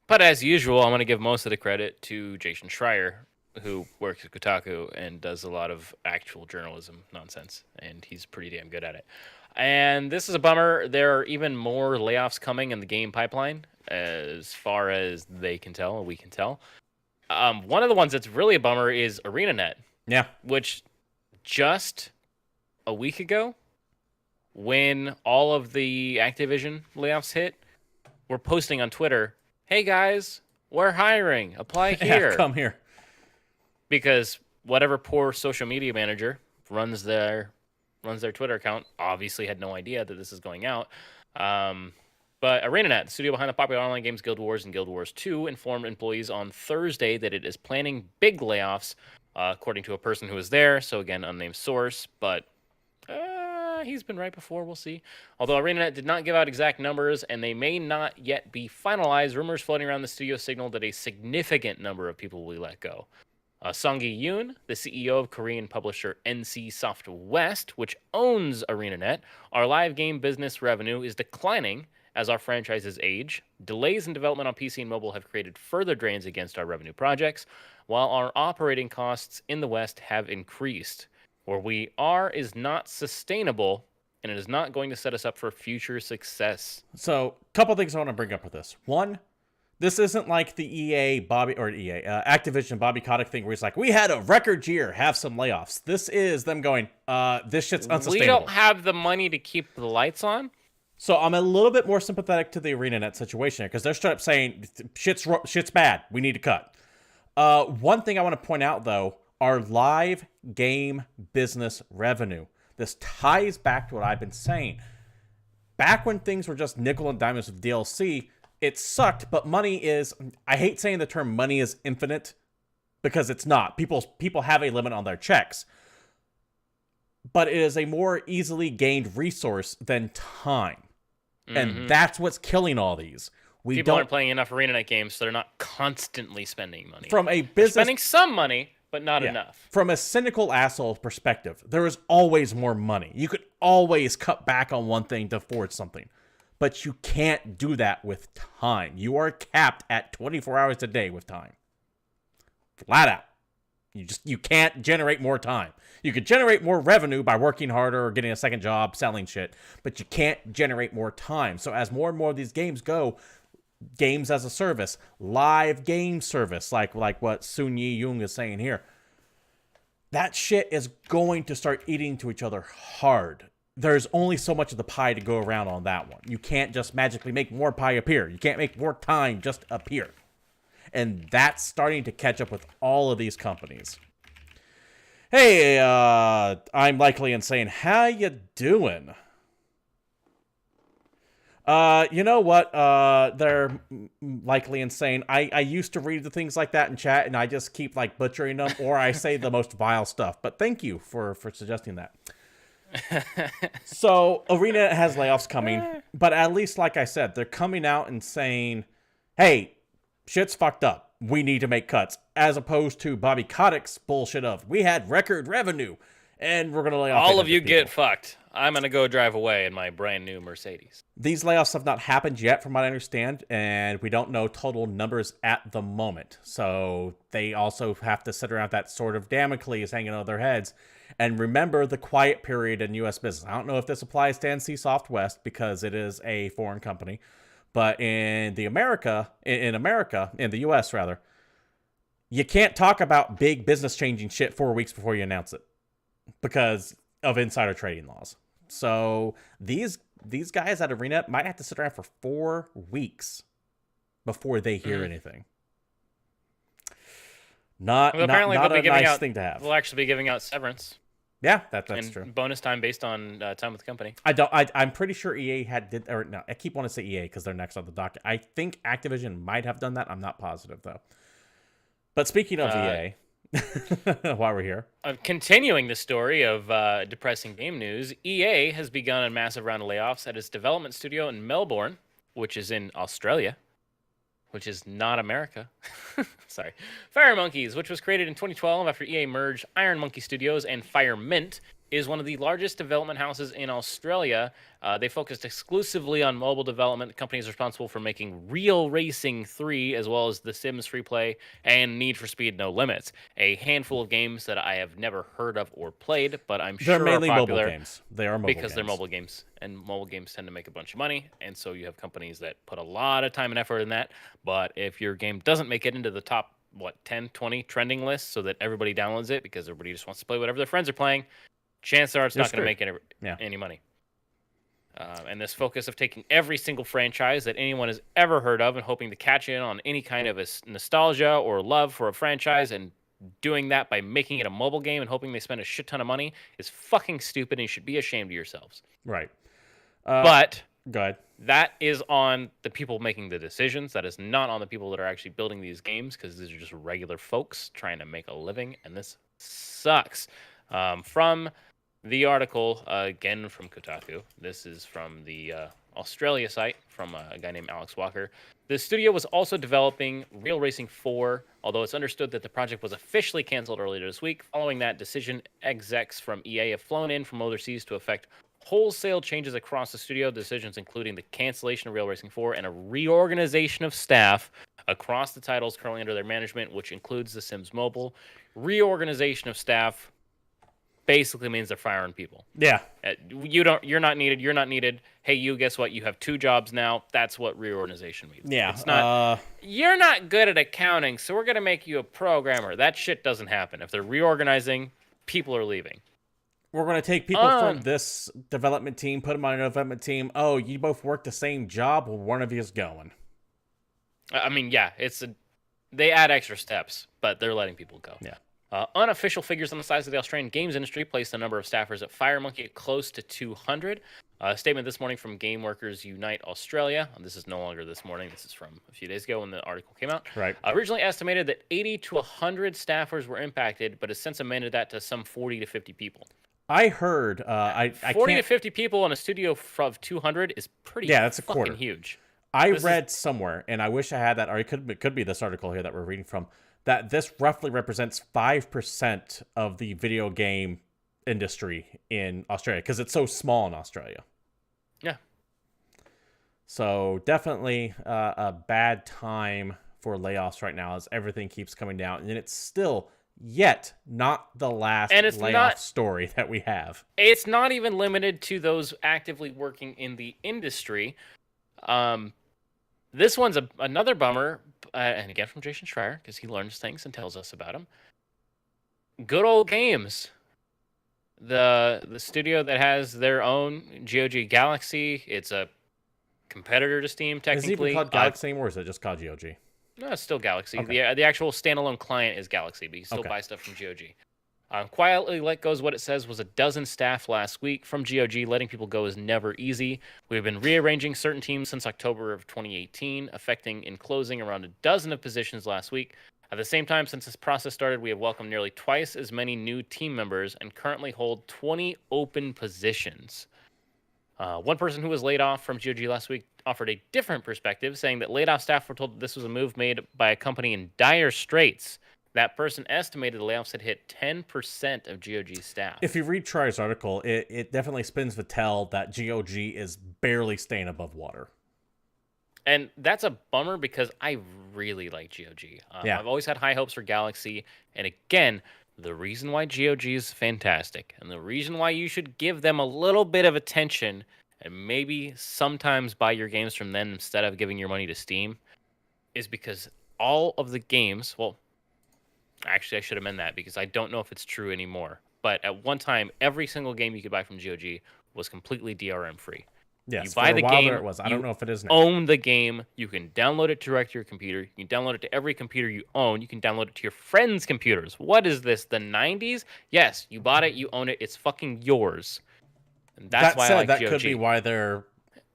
But as usual, I'm going to give most of the credit to Jason Schreier, who works at Kotaku and does a lot of actual journalism nonsense, and he's pretty damn good at it. And this is a bummer. There are even more layoffs coming in the game pipeline, as far as they can tell, we can tell. One of the ones that's really a bummer is ArenaNet, Yeah. which just a week ago, when all of the Activision layoffs hit, we're posting on Twitter, hey guys, we're hiring, apply here. Yeah, come here. Because whatever poor social media manager runs their Twitter account obviously had no idea that this is going out. But ArenaNet, the studio behind the popular online games Guild Wars and Guild Wars 2, informed employees on Thursday that it is planning big layoffs, according to a person who was there. So again, unnamed source, but he's been right before. We'll see. Although ArenaNet did not give out exact numbers, and they may not yet be finalized, rumors floating around the studio signal that a significant number of people will be let go. Sung-gi Yoon, the CEO of Korean publisher NC Soft West, which owns ArenaNet, our live game business revenue is declining as our franchises age. Delays in development on PC and mobile have created further drains against our revenue projects, while our operating costs in the West have increased. Where we are is not sustainable, and it is not going to set us up for future success. So, a couple things I want to bring up with this. One, this isn't like the Activision Bobby Kotick thing where he's like, we had a record year, have some layoffs. This is them going, this shit's unsustainable. We don't have the money to keep the lights on. So I'm a little bit more sympathetic to the ArenaNet situation because they're straight up saying, shit's bad, we need to cut. One thing I want to point out, though, our live game business revenue. This ties back to what I've been saying. Back when things were just nickel and diamonds with DLC, it sucked, but money is, I hate saying the term money is infinite because it's not. People have a limit on their checks. But it is a more easily gained resource than time. And that's what's killing all these. People aren't playing enough Arena Night games, so they're not constantly spending money. From a They're business, spending some money, but not enough. From a cynical asshole perspective, there is always more money. You could always cut back on one thing to afford something. But you can't do that with time. You are capped at 24 hours a day with time. Flat out. You can't generate more time. You could generate more revenue by working harder or getting a second job, selling shit, but you can't generate more time. So as more and more of these games go, games as a service, live game service, like what Sun Yi Jung is saying here, that shit is going to start eating to each other hard. There's only so much of the pie to go around on that one. You can't just magically make more pie appear. You can't make more time just appear. And that's starting to catch up with all of these companies. Hey, I'm Likely Insane. How you doing? You know what? They're Likely Insane. I used to read the things like that in chat, and I just keep like butchering them, or I say the most vile stuff. But thank you for suggesting that. So Arena has layoffs coming, but at least, like I said, they're coming out and saying, "Hey, shit's fucked up. We need to make cuts," as opposed to Bobby Kotick's bullshit of, "We had record revenue and we're going to lay off all of you people. Get fucked. I'm going to go drive away in my brand new Mercedes." These layoffs have not happened yet, from what I understand, and we don't know total numbers at the moment. So they also have to sit around that sort of Damocles hanging over their heads. And remember the quiet period in U.S. business. I don't know if this applies to NCSoft West because it is a foreign company. But in America, in the U.S. rather, you can't talk about big business changing shit 4 weeks before you announce it because of insider trading laws. So these guys at Arena might have to sit around for 4 weeks before they hear anything. Not a nice thing to have. We'll actually be giving out severance. Yeah, that's true. Bonus time based on time with the company. I'm pretty sure EA I keep wanting to say EA because they're next on the docket. I think Activision might have done that. I'm not positive though. But speaking of EA, while we're here, continuing the story of depressing game news, EA has begun a massive round of layoffs at its development studio in Melbourne, which is in Australia, which is not America. Sorry. Fire Monkeys, which was created in 2012 after EA merged Iron Monkey Studios and Fire Mint, is one of the largest development houses in Australia. They focused exclusively on mobile development. The company is responsible for making Real Racing 3, as well as The Sims Freeplay and Need for Speed No Limits. A handful of games that I have never heard of or played, but I'm sure they're mainly are popular mobile games. They are mobile because they're mobile games, and mobile games tend to make a bunch of money, and so you have companies that put a lot of time and effort in that. But if your game doesn't make it into the top 10, 20 trending lists so that everybody downloads it because everybody just wants to play whatever their friends are playing, chances are it's not going to make any money. And this focus of taking every single franchise that anyone has ever heard of and hoping to catch in on any kind of a nostalgia or love for a franchise and doing that by making it a mobile game and hoping they spend a shit ton of money is fucking stupid and you should be ashamed of yourselves. Right. But go ahead. That is on the people making the decisions. That is not on the people that are actually building these games because these are just regular folks trying to make a living, and this sucks. From the article, again from Kotaku, this is from the Australia site from a guy named Alex Walker. The studio was also developing Real Racing 4, although it's understood that the project was officially canceled earlier this week. Following that decision, execs from EA have flown in from overseas to effect wholesale changes across the studio. Decisions including the cancellation of Real Racing 4 and a reorganization of staff across the titles currently under their management, which includes The Sims Mobile. Reorganization of staff basically means they're firing people. Yeah. You're not needed. Hey, you, guess what? You have 2 jobs now. That's what reorganization means. Yeah. It's not, you're not good at accounting, so we're going to make you a programmer. That shit doesn't happen. If they're reorganizing, people are leaving. We're going to take people from this development team, put them on another development team. Oh, you both work the same job? Well, one of you is going. I mean, yeah, they add extra steps, but they're letting people go. Yeah. Unofficial figures on the size of the Australian games industry place the number of staffers at Fire Monkey at close to 200. A statement this morning from Game Workers Unite Australia. This is no longer this morning. This is from a few days ago when the article came out. Right. Originally estimated that 80 to 100 staffers were impacted, but has since amended that to some 40 to 50 people. I heard 40 to 50 people in a studio of 200 is pretty that's a fucking quarter. huge. I read somewhere, and I wish I had that, or it could be this article here that we're reading from, that this roughly represents 5% of the video game industry in Australia, because it's so small in Australia. Yeah. So definitely a bad time for layoffs right now as everything keeps coming down, and it's still yet not the last layoff story that we have. It's not even limited to those actively working in the industry. This one's another bummer, and again from Jason Schreier, because he learns things and tells us about them. Good Old Games, the studio that has their own GOG Galaxy. It's a competitor to Steam, technically. Is it even called Galaxy anymore, or is it just called GOG? No, it's still Galaxy. Okay. The actual standalone client is Galaxy, but you still buy stuff from GOG. Quietly let go is what it says was 12 staff last week from GOG. Letting people go is never easy. We've been rearranging certain teams since October of 2018, affecting in closing around 12 of positions last week. At the same time, since this process started, we have welcomed nearly twice as many new team members and currently hold 20 open positions. One person who was laid off from GOG last week offered a different perspective, saying that laid off staff were told that this was a move made by a company in dire straits. That person estimated the layoffs had hit 10% of GOG staff. If you read Trier's article, it definitely spins the tell that GOG is barely staying above water. And that's a bummer because I really like GOG. I've always had high hopes for Galaxy. And again, the reason why GOG is fantastic and the reason why you should give them a little bit of attention and maybe sometimes buy your games from them instead of giving your money to Steam is because all of the games, well, actually, I should amend that because I don't know if it's true anymore. But at one time, every single game you could buy from GOG was completely DRM free. Yes, you buy the game. It was. I don't know if it is now. Own the game. You can download it direct to your computer. You can download it to every computer you own. You can download it to your friends' computers. What is this? The 90s? Yes, you bought it. You own it. It's fucking yours. And that's why I like GOG. That could be why they're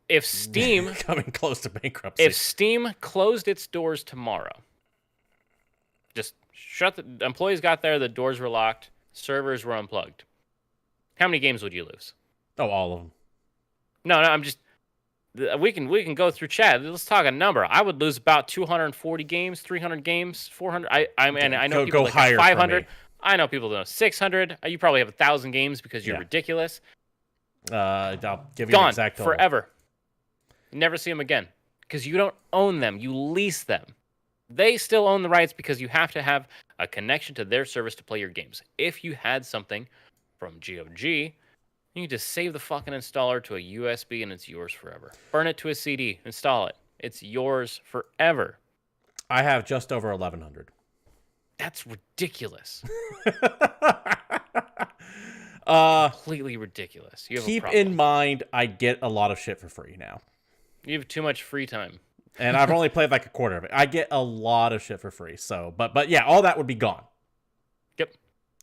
if Steam coming close to bankruptcy. If Steam closed its doors tomorrow, just shut the employees got there, the doors were locked, servers were unplugged. How many games would you lose? Oh, all of them. No, I'm just we can go through chat. Let's talk a number. I would lose about 240 games, 300 games, 400. I know people go like higher 500. I know people that know 600. You probably have 1,000 games because you're ridiculous. I'll give you an exact total. Forever. You never see them again because you don't own them. You lease them. They still own the rights because you have to have a connection to their service to play your games. If you had something from GOG, you can just save the fucking installer to a USB and it's yours forever. Burn it to a CD, install it. It's yours forever. I have just over 1,100. That's ridiculous. Completely ridiculous. You have keep a problem. in mind, I get a lot of shit for free now. You have too much free time. And I've only played like a quarter of it. I get a lot of shit for free. So, but yeah, all that would be gone. Yep.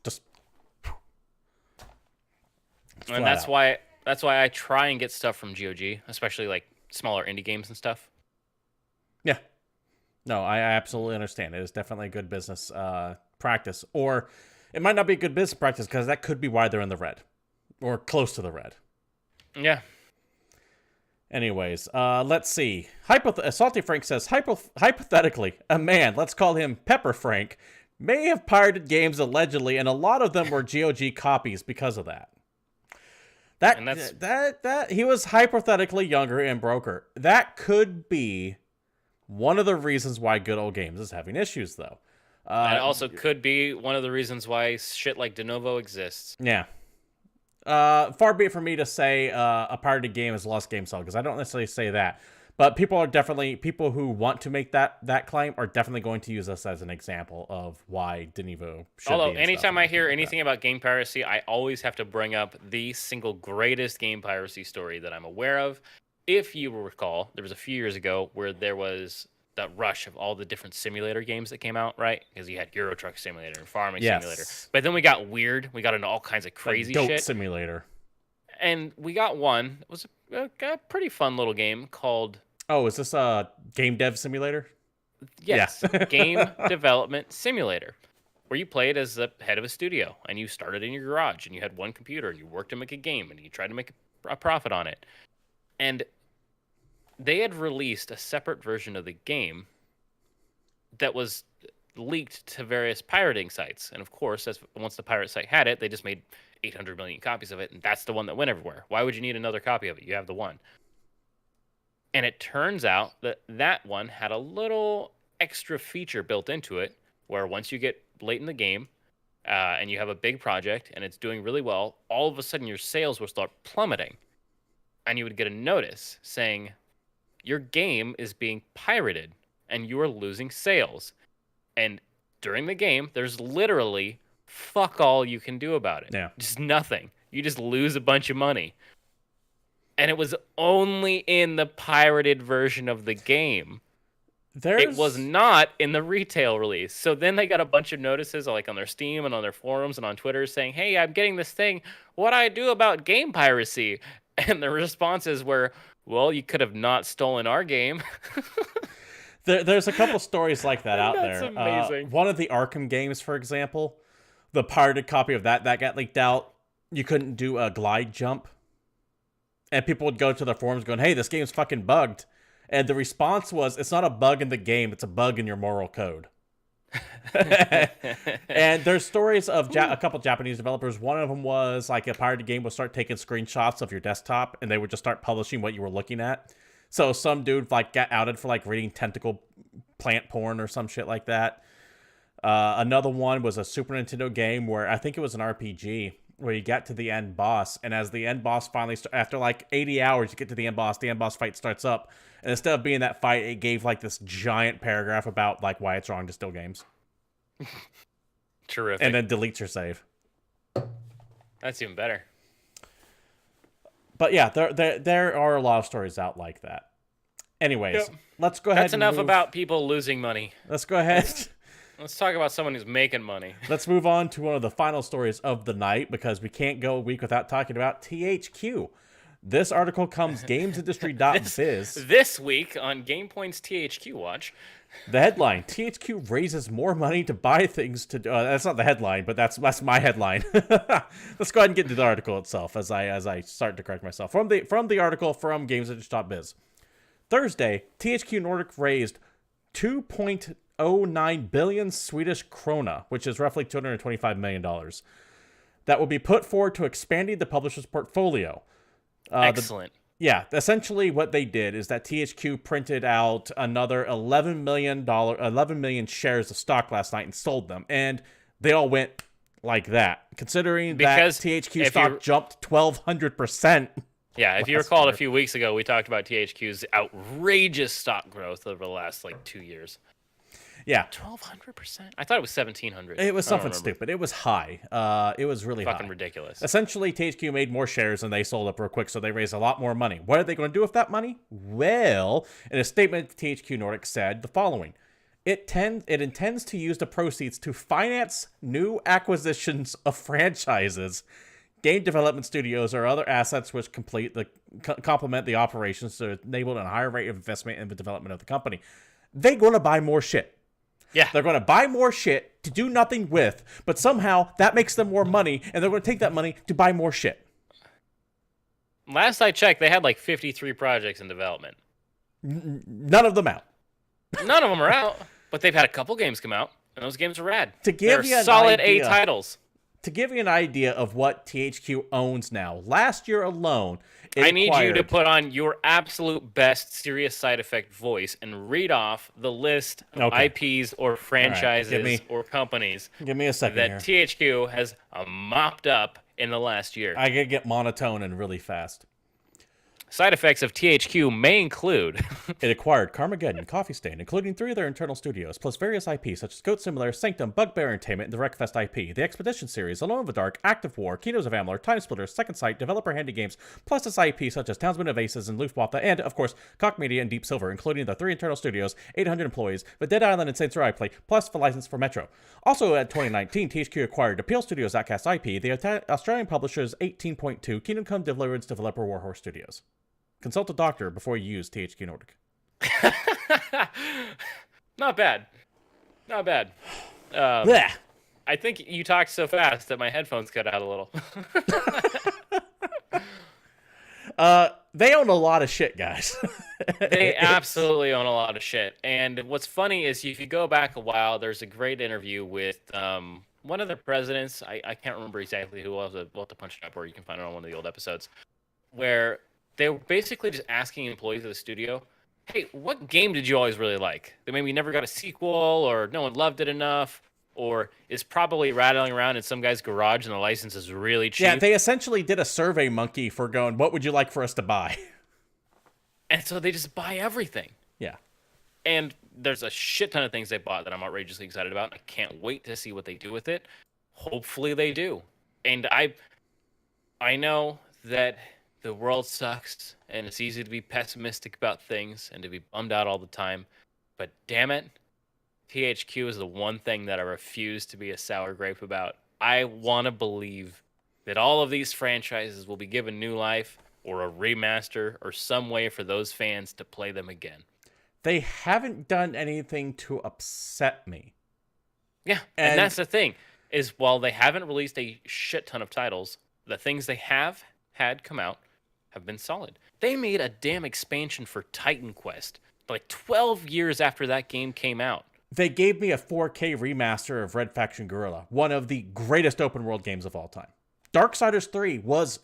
Just. And that's why I try and get stuff from GOG, especially like smaller indie games and stuff. Yeah. No, I absolutely understand. It is definitely a good business practice. Or it might not be a good business practice because that could be why they're in the red. Or close to the red. Yeah. Anyways, let's see. Salty Frank says, hypothetically, a man, let's call him Pepper Frank, may have pirated games allegedly, and a lot of them were GOG copies because of that. That he was hypothetically younger and broker. That could be one of the reasons why Good Old Games is having issues, though. It also could be one of the reasons why shit like De Novo exists. Yeah. Far be it from me to say a pirated game is a lost game sold, because I don't necessarily say that. But people who want to make that claim are definitely going to use us as an example of why De Novo should Although be anytime I hear anything about game piracy, I always have to bring up the single greatest game piracy story that I'm aware of. If you will recall, there was a few years ago where there was that rush of all the different simulator games that came out, right? Because you had Euro Truck Simulator and Farming Simulator. But then we got weird. We got into all kinds of crazy Goat shit. Simulator. And we got one. It was a pretty fun little game called... Oh, is this a game dev simulator? Yes, Yeah. Game Development Simulator, where you played as the head of a studio, and you started in your garage, and you had one computer, and you worked to make a game, and you tried to make a profit on it. And they had released a separate version of the game that was leaked to various pirating sites. And of course, once the pirate site had it, they just made 800 million copies of it, and that's the one that went everywhere. Why would you need another copy of it? You have the one. And it turns out that that one had a little extra feature built into it where once you get late in the game and you have a big project and it's doing really well, all of a sudden your sales will start plummeting. And you would get a notice saying, your game is being pirated and you are losing sales. And during the game, there's literally fuck all you can do about it. Yeah. Just nothing. You just lose a bunch of money. And it was only in the pirated version of the game. It was not in the retail release. So then they got a bunch of notices like on their Steam and on their forums and on Twitter saying, hey, I'm getting this thing. What do I do about game piracy? And the responses were, well, you could have not stolen our game. There's a couple stories like that out That's there. amazing. One of the Arkham games, for example, the pirated copy of that got leaked out. You couldn't do a glide jump. And people would go to the forums going, hey, this game's fucking bugged. And the response was, it's not a bug in the game, it's a bug in your moral code. And there's stories of a couple Japanese developers. One of them was like a pirated game would start taking screenshots of your desktop and they would just start publishing what you were looking at. So some dude like got outed for like reading tentacle plant porn or some shit like that. Another one was a Super Nintendo game where I think it was an RPG where you get to the end boss, and as the end boss finally after like 80 hours you get to the end boss fight starts up, and instead of being that fight, it gave like this giant paragraph about like why it's wrong to steal games. Terrific. And then deletes your save. That's even better. But yeah, there are a lot of stories out like that. Anyways, let's go ahead. That's enough about people losing money. Let's go ahead. Let's talk about someone who's making money. Let's move on to one of the final stories of the night, because we can't go a week without talking about THQ. This article comes gamesindustry.biz. This week on GamePoints THQ Watch. The headline: THQ raises more money to buy things to. That's not the headline, but that's my headline. Let's go ahead and get to the article itself as I start to correct myself from the article from gamesindustry.biz. Thursday, THQ Nordic raised 2.09 billion Swedish krona, which is roughly $225 million. That will be put forward to expanding the publisher's portfolio. Excellent. Essentially what they did is that THQ printed out another 11 million shares of stock last night and sold them. And they all went like that, considering because that THQ stock jumped 1,200%. Yeah, if you recall, a few weeks ago, we talked about THQ's outrageous stock growth over the last, 2 years. Yeah. 1,200%? I thought it was 1,700. It was something stupid. It was high. It was really fucking high. ridiculous. Essentially, THQ made more shares and they sold up real quick, so they raised a lot more money. What are they going to do with that money? Well, in a statement, THQ Nordic said the following. It intends to use the proceeds to finance new acquisitions of franchises, game development studios, or other assets which complement the operations to enable a higher rate of investment in the development of the company. They're going to buy more shit. Yeah. They're going to buy more shit to do nothing with, but somehow that makes them more money, and they're going to take that money to buy more shit. Last I checked, they had 53 projects in development. None of them out. None of them are out, but they've had a couple games come out, and those games are rad. They're solid A titles. To give you an idea of what THQ owns now, last year alone, I need you to put on your absolute best serious side effect voice and read off the list of IPs or franchises or companies give me a second that THQ has mopped up in the last year. I gotta get monotone and really fast. Side effects of THQ may include It acquired Carmageddon, Coffee Stain, including 3 other internal studios, plus various IP such as Goat Simulator, Sanctum, Bugbear Entertainment, and the Wreckfest IP, the Expedition series, Alone in the Dark, Active War, Kingdoms of Amalur, Time Splitters, Second Sight, Developer Handy Games, plus its IP such as Townsmen of Aces and Luftwaffe, and, of course, Koch Media and Deep Silver, including the 3 internal studios, 800 employees, the Dead Island and Saints Row iPlay, plus the license for Metro. Also, in 2019, THQ acquired Appeal Studios Outcast IP, the Australian publishers 18.2, Kingdom Come Deliverance developer Warhorse Studios. Consult a doctor before you use THQ Nordic. Not bad. Not bad. I think you talked so fast that my headphones cut out a little. They own a lot of shit, guys. They absolutely own a lot of shit. And what's funny is if you go back a while, there's a great interview with one of the presidents. I can't remember exactly who was. We'll have to punch it up, or you can find it on one of the old episodes, where they were basically just asking employees of the studio, hey, what game did you always really like? That maybe never got a sequel, or no one loved it enough, or is probably rattling around in some guy's garage and the license is really cheap. Yeah, they essentially did a Survey Monkey for going, what would you like for us to buy? And so they just buy everything. Yeah. And there's a shit ton of things they bought that I'm outrageously excited about. I can't wait to see what they do with it. Hopefully they do. And I know that the world sucks, and it's easy to be pessimistic about things and to be bummed out all the time. But damn it, THQ is the one thing that I refuse to be a sour grape about. I want to believe that all of these franchises will be given new life or a remaster or some way for those fans to play them again. They haven't done anything to upset me. Yeah, and that's the thing, is while they haven't released a shit ton of titles, the things they have had come out have been solid. They made a damn expansion for Titan Quest like 12 years after that game came out. They gave me a 4K remaster of Red Faction Guerrilla, one of the greatest open world games of all time. Darksiders 3 was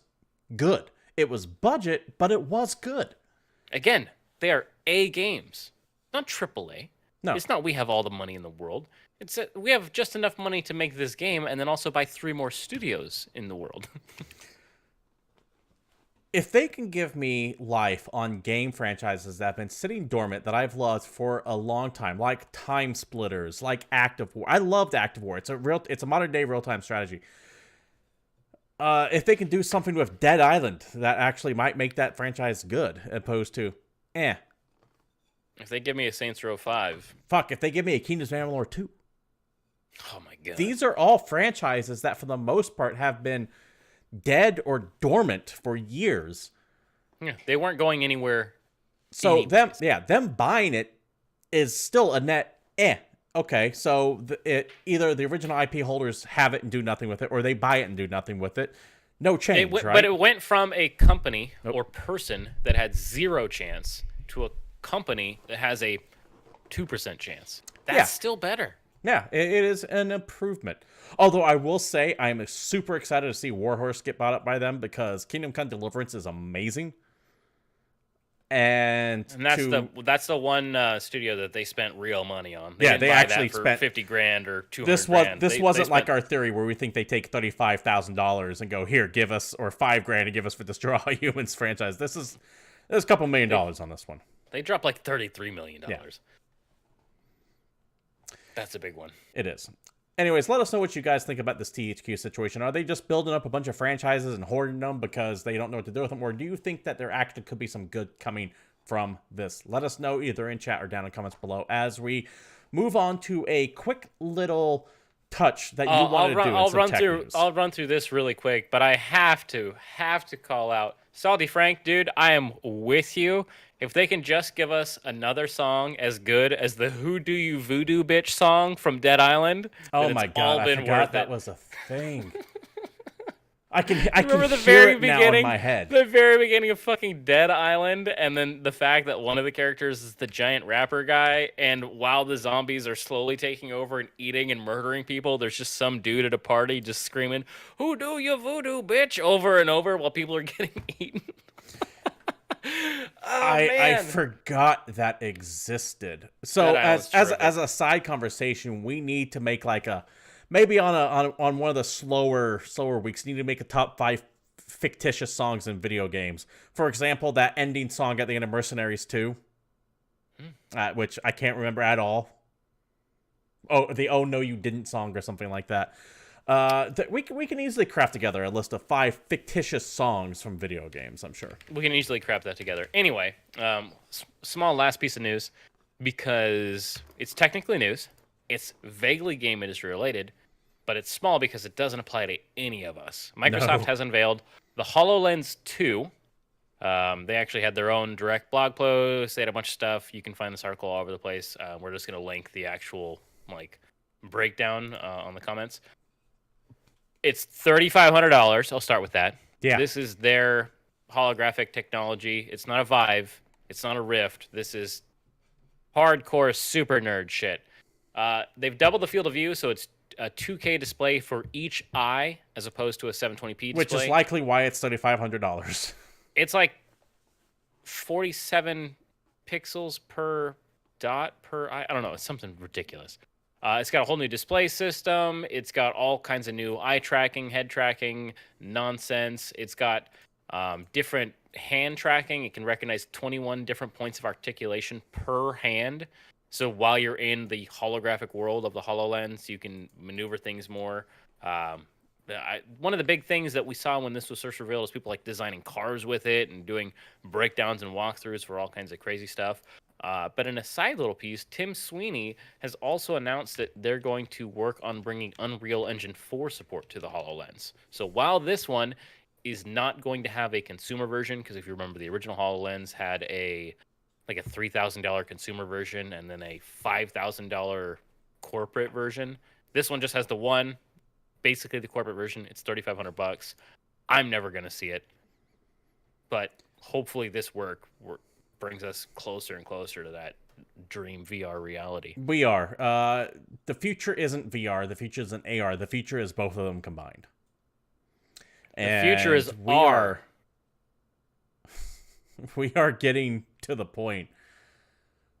good. It was budget, but it was good. Again, they are A games, not AAA. No. It's not we have all the money in the world. It's we have just enough money to make this game and then also buy 3 more studios in the world. If they can give me life on game franchises that have been sitting dormant that I've loved for a long time, like Time Splitters, like Active War. I loved Active War. It's a modern day real-time strategy. If they can do something with Dead Island that actually might make that franchise good, opposed to, If they give me a Saints Row 5. Fuck, if they give me a Kingdoms of Amalur 2. Oh my god. These are all franchises that for the most part have been dead or dormant for years. Yeah, they weren't going anywhere. So them buying it is still a net Okay, so either the original IP holders have it and do nothing with it, or they buy it and do nothing with it. No change, right? But it went from a company or person that had 0 chance to a company that has a 2% chance. That's still better. Yeah, it is an improvement. Although I will say I'm super excited to see Warhorse get bought up by them because Kingdom Come Deliverance is amazing. And that's the one studio that they spent real money on. They actually spent $50,000 or $200,000. This wasn't like our theory where we think they take $35,000 and go, here, give us, or $5,000 and give us for this Draw Humans franchise. There's a couple $1 million on this one. They dropped like $33 million. Yeah. That's a big one. It is. Anyways, let us know what you guys think about this THQ situation. Are they just building up a bunch of franchises and hoarding them because they don't know what to do with them? Or do you think that there actually could be some good coming from this? Let us know either in chat or down in the comments below as we move on to a quick little touch that you want to do. I'll run through this really quick, but I have to call out Salty Frank, dude. I am with you. If they can just give us another song as good as the "Who Do You Voodoo Bitch" song from Dead Island, oh my god, I forgot that was a thing. I can remember the hear very it beginning, now in my head. The very beginning of fucking Dead Island, and then the fact that one of the characters is the giant rapper guy, and while the zombies are slowly taking over and eating and murdering people, there's just some dude at a party just screaming, "Who do you voodoo, bitch?" over and over while people are getting eaten. I forgot that existed. So as a side conversation, we need to make like maybe on one of the slower weeks, need to make a top 5 fictitious songs in video games. For example, that ending song at the end of Mercenaries 2, which I can't remember at all. Oh, the "Oh No You Didn't" song or something like that. We can easily craft together a list of 5 fictitious songs from video games, I'm sure. We can easily craft that together. Anyway, small last piece of news, because it's technically news. It's vaguely game industry related, but it's small because it doesn't apply to any of us. Microsoft has unveiled the HoloLens 2. They actually had their own direct blog post. They had a bunch of stuff. You can find this article all over the place. We're just going to link the actual breakdown on the comments. It's $3,500. I'll start with that. Yeah. This is their holographic technology. It's not a Vive. It's not a Rift. This is hardcore super nerd shit. They've doubled the field of view, so it's a 2K display for each eye as opposed to a 720p display. Which is likely why it's $3,500. It's like 47 pixels per dot per eye. I don't know. It's something ridiculous. It's got a whole new display system. It's got all kinds of new eye tracking, head tracking nonsense. It's got different hand tracking. It can recognize 21 different points of articulation per hand. So while you're in the holographic world of the HoloLens, you can maneuver things more. One of the big things that we saw when this was first revealed is people designing cars with it and doing breakdowns and walkthroughs for all kinds of crazy stuff. But in a side little piece, Tim Sweeney has also announced that they're going to work on bringing Unreal Engine 4 support to the HoloLens. So while this one is not going to have a consumer version, because if you remember, the original HoloLens had a $3,000 consumer version and then a $5,000 corporate version. This one just has the one, basically the corporate version. It's $3,500. I'm never going to see it, but hopefully this work brings us closer and closer to that dream VR reality. We are. The future isn't VR. The future isn't AR. The future is both of them combined. The future is R. We are getting to the point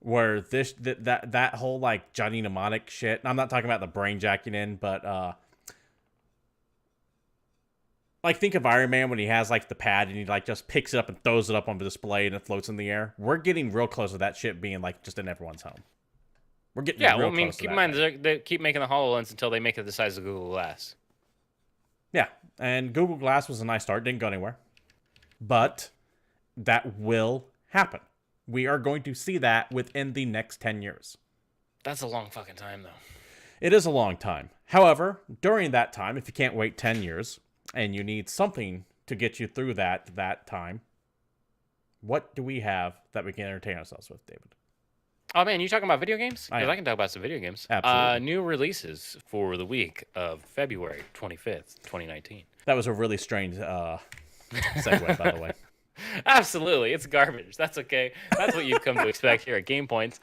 where that whole Johnny Mnemonic shit. I'm not talking about the brain jacking in, but think of Iron Man when he has the pad and he just picks it up and throws it up on the display and it floats in the air. We're getting real close to that shit being just in everyone's home. We're getting real close to keep that in mind they keep making the HoloLens until they make it the size of Google Glass. Yeah, and Google Glass was a nice start, didn't go anywhere, but that will happen. We are going to see that within the next 10 years. That's a long fucking time, though. It is a long time. However, during that time, if you can't wait 10 years and you need something to get you through that time, what do we have that we can entertain ourselves with, David? Oh, man, you talking about video games? Because I can talk about some video games. Absolutely. New releases for the week of February 25th, 2019. That was a really strange segue, by the way. Absolutely. It's garbage. That's okay. That's what you've come to expect here at GamePoints.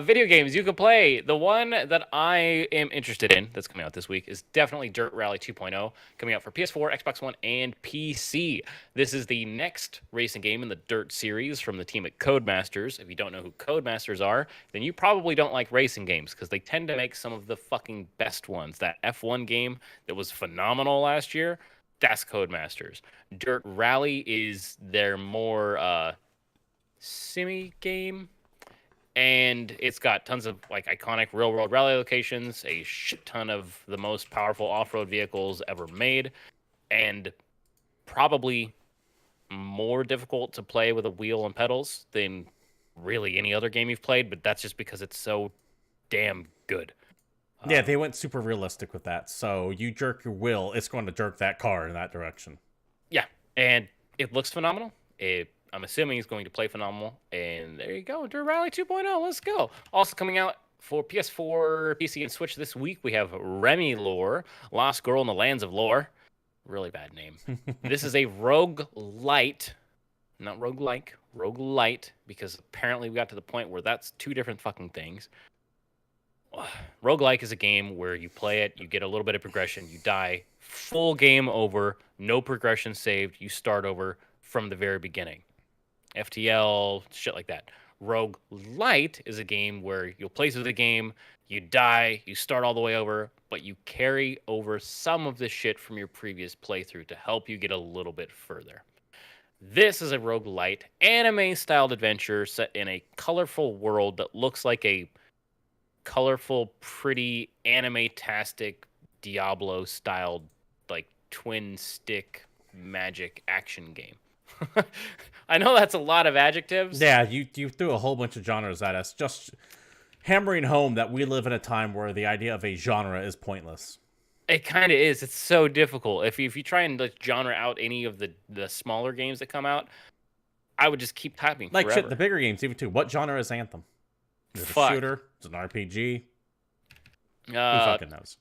Video games you can play. The one that I am interested in that's coming out this week is definitely Dirt Rally 2.0, coming out for PS4, Xbox One, and PC. This is the next racing game in the Dirt series from the team at Codemasters. If you don't know who Codemasters are, then you probably don't like racing games because they tend to make some of the fucking best ones. That F1 game that was phenomenal last year, that's Codemasters. Dirt Rally is their more simmy game. And it's got tons of iconic real-world rally locations, a shit ton of the most powerful off-road vehicles ever made, and probably more difficult to play with a wheel and pedals than really any other game you've played, but that's just because it's so damn good. Yeah, they went super realistic with that. So you jerk your wheel, it's going to jerk that car in that direction. Yeah, and it looks phenomenal. I'm assuming he's going to play phenomenal. And there you go. Dirt Rally 2.0. Let's go. Also coming out for PS4, PC, and Switch this week, we have Remy Lore, Lost Girl in the Lands of Lore. Really bad name. This is a roguelite. Not roguelike. Roguelite. Because apparently we got to the point where that's two different fucking things. Roguelike is a game where you play it, you get a little bit of progression, you die, full game over, no progression saved, you start over from the very beginning. FTL, shit like that. Roguelite is a game where you'll play through the game, You die, you start all the way over, but you carry over some of the shit from your previous playthrough to help you get a little bit further. This is a roguelite, anime-styled adventure set in a colorful world that looks like a colorful, pretty, anime-tastic, Diablo-styled, like, twin-stick magic action game. I know that's a lot of adjectives. Yeah, you threw a whole bunch of genres at us, just hammering home that we live in a time where the idea of a genre is pointless. It kind of is. It's so difficult. If you try and like genre out any of the smaller games that come out, I would just keep typing Like forever. shit, the bigger games even too. What genre is Anthem? Is it a shooter? Is it an RPG? Who fucking knows?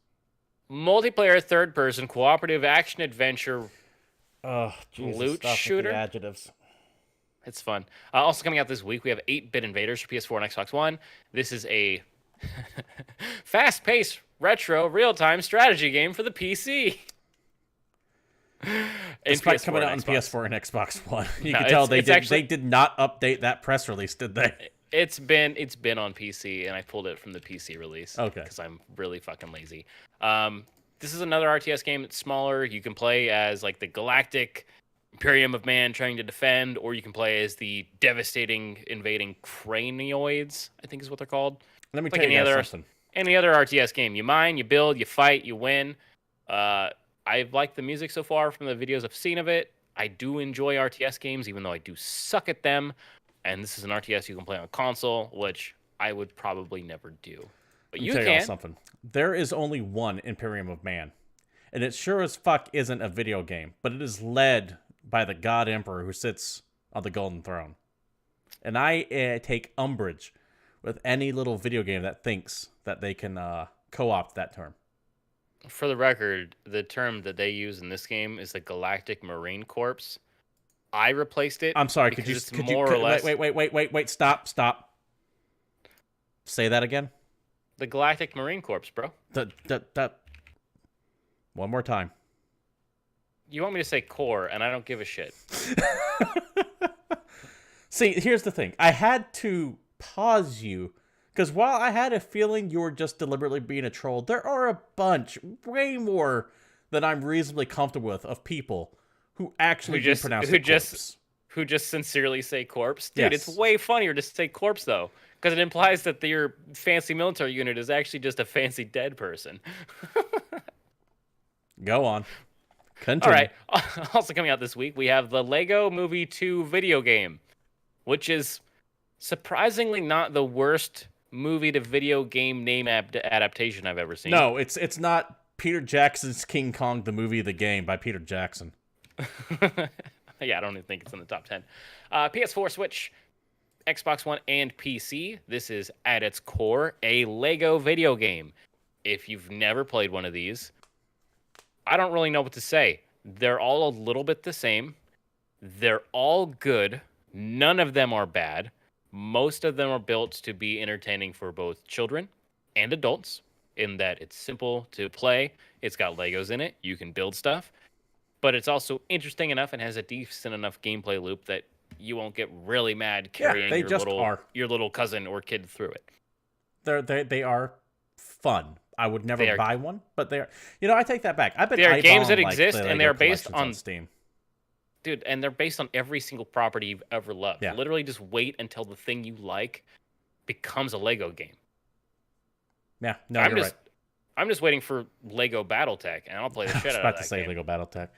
Multiplayer, third-person, cooperative, action-adventure, loot shooter. Adjectives. It's fun. Also coming out this week, we have 8-Bit Invaders for PS4 and Xbox One. This is a fast-paced, retro, real-time strategy game for the PC. It's coming out on PS4 and Xbox One. You can tell they did not update that press release, did they? It's been on PC, and I pulled it from the PC release. Okay. Because I'm really fucking lazy. This is another RTS game. It's smaller. You can play as like the galactic Imperium of Man trying to defend, or you can play as the devastating invading Cranioids, I think is what they're called. Let me tell you guys something. Any other RTS game. You mine, you build, you fight, you win. I've liked the music so far from the videos I've seen of it. I do enjoy RTS games, even though I do suck at them. And this is an RTS you can play on console, which I would probably never do. But you can. Something. There is only one Imperium of Man. And it sure as fuck isn't a video game, but it is led by the God Emperor who sits on the Golden Throne. And I take umbrage with any little video game that thinks that they can co-opt that term. For the record, the term that they use in this game is the Galactic Marine Corps. I replaced it. I'm sorry, wait, stop. Say that again? The Galactic Marine Corps, bro. One more time. You want me to say core, and I don't give a shit. See, here's the thing. I had to pause you, because while I had a feeling you were just deliberately being a troll, there are a bunch, way more than I'm reasonably comfortable with, of people who actually pronounce it corpse. Who just sincerely say corpse. Dude, yes. It's way funnier to say corpse, though, because it implies that your fancy military unit is actually just a fancy dead person. Go on. Continue. All right. Also coming out this week, we have the Lego Movie 2 video game, which is surprisingly not the worst movie to video game name adaptation I've ever seen. No, it's not Peter Jackson's King Kong, the movie, the game by Peter Jackson. Yeah, I don't even think it's in the top 10. PS4, Switch, Xbox One, and PC. This is, at its core, a Lego video game. If you've never played one of these, I don't really know what to say. They're all a little bit the same. They're all good. None of them are bad. Most of them are built to be entertaining for both children and adults, in that it's simple to play. It's got Legos in it. You can build stuff. But it's also interesting enough and has a decent enough gameplay loop that you won't get really mad carrying your little cousin or kid through it. They are fun. I would never buy one, but they are. You know, I take that back. They are games that exist, and they're based on Steam. Dude, and they're based on every single property you've ever loved. Yeah. Literally, just wait until the thing you like becomes a Lego game. Yeah, no, you're right. I'm just waiting for Lego BattleTech, and I'll play the shit out of that game. I was about to say Lego BattleTech.